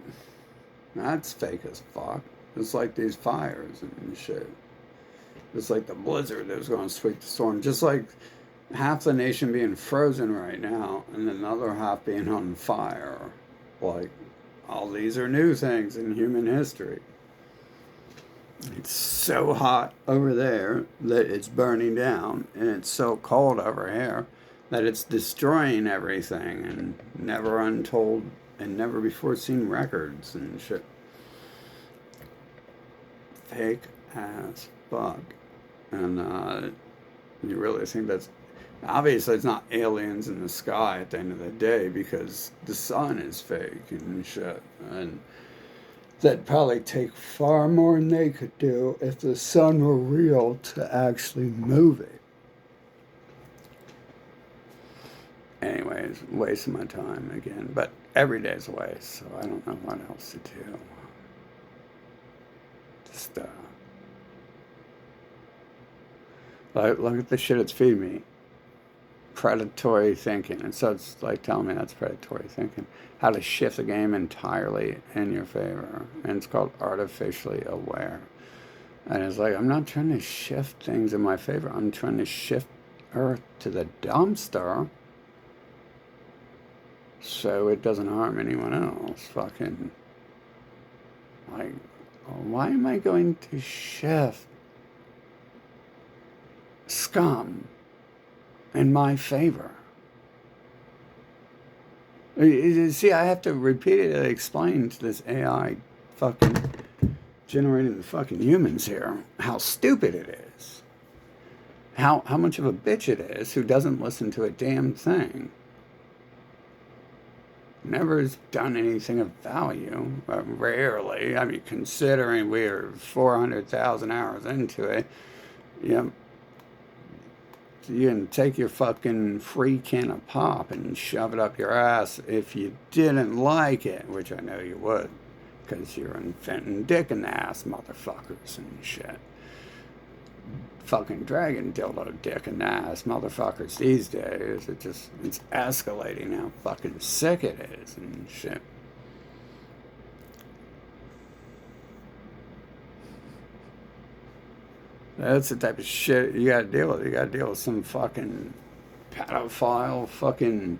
That's fake as fuck. It's like these fires and shit. It's like the blizzard that was going to sweep the storm. Just like half the nation being frozen right now and another half being on fire. Like, all these are new things in human history. It's so hot over there that it's burning down, and it's so cold over here that it's destroying everything, and never untold and never before seen records and shit. Fake as fuck. And you really think that's... Obviously, it's not aliens in the sky at the end of the day, because the sun is fake and shit. And that'd probably take far more than they could do if the sun were real to actually move it. Anyways, wasting my time again. But every day's a waste, so I don't know what else to do. Just, look at the shit it's feeding me. Predatory thinking. And so it's like telling me that's predatory thinking. How to shift the game entirely in your favor. And it's called artificially aware. And it's like, I'm not trying to shift things in my favor. I'm trying to shift Earth to the dumpster so it doesn't harm anyone else. Fucking, like, why am I going to shift scum in my favor? You see, I have to repeatedly explain to this AI fucking generating the fucking humans here how stupid it is. how much of a bitch it is who doesn't listen to a damn thing. Never has done anything of value. Rarely. I mean, considering we're 400,000 hours into it, you know, you can take your fucking free can of pop and shove it up your ass if you didn't like it, which I know you would, because you're inventing dick in the ass motherfuckers and shit. Fucking dragon dildo dick in the ass motherfuckers these days. It's escalating how fucking sick it is and shit. That's the type of shit you gotta deal with. You gotta deal with some fucking pedophile, fucking,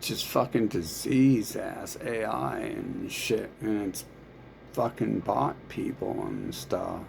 just fucking disease ass AI and shit. And it's fucking bot people and stuff.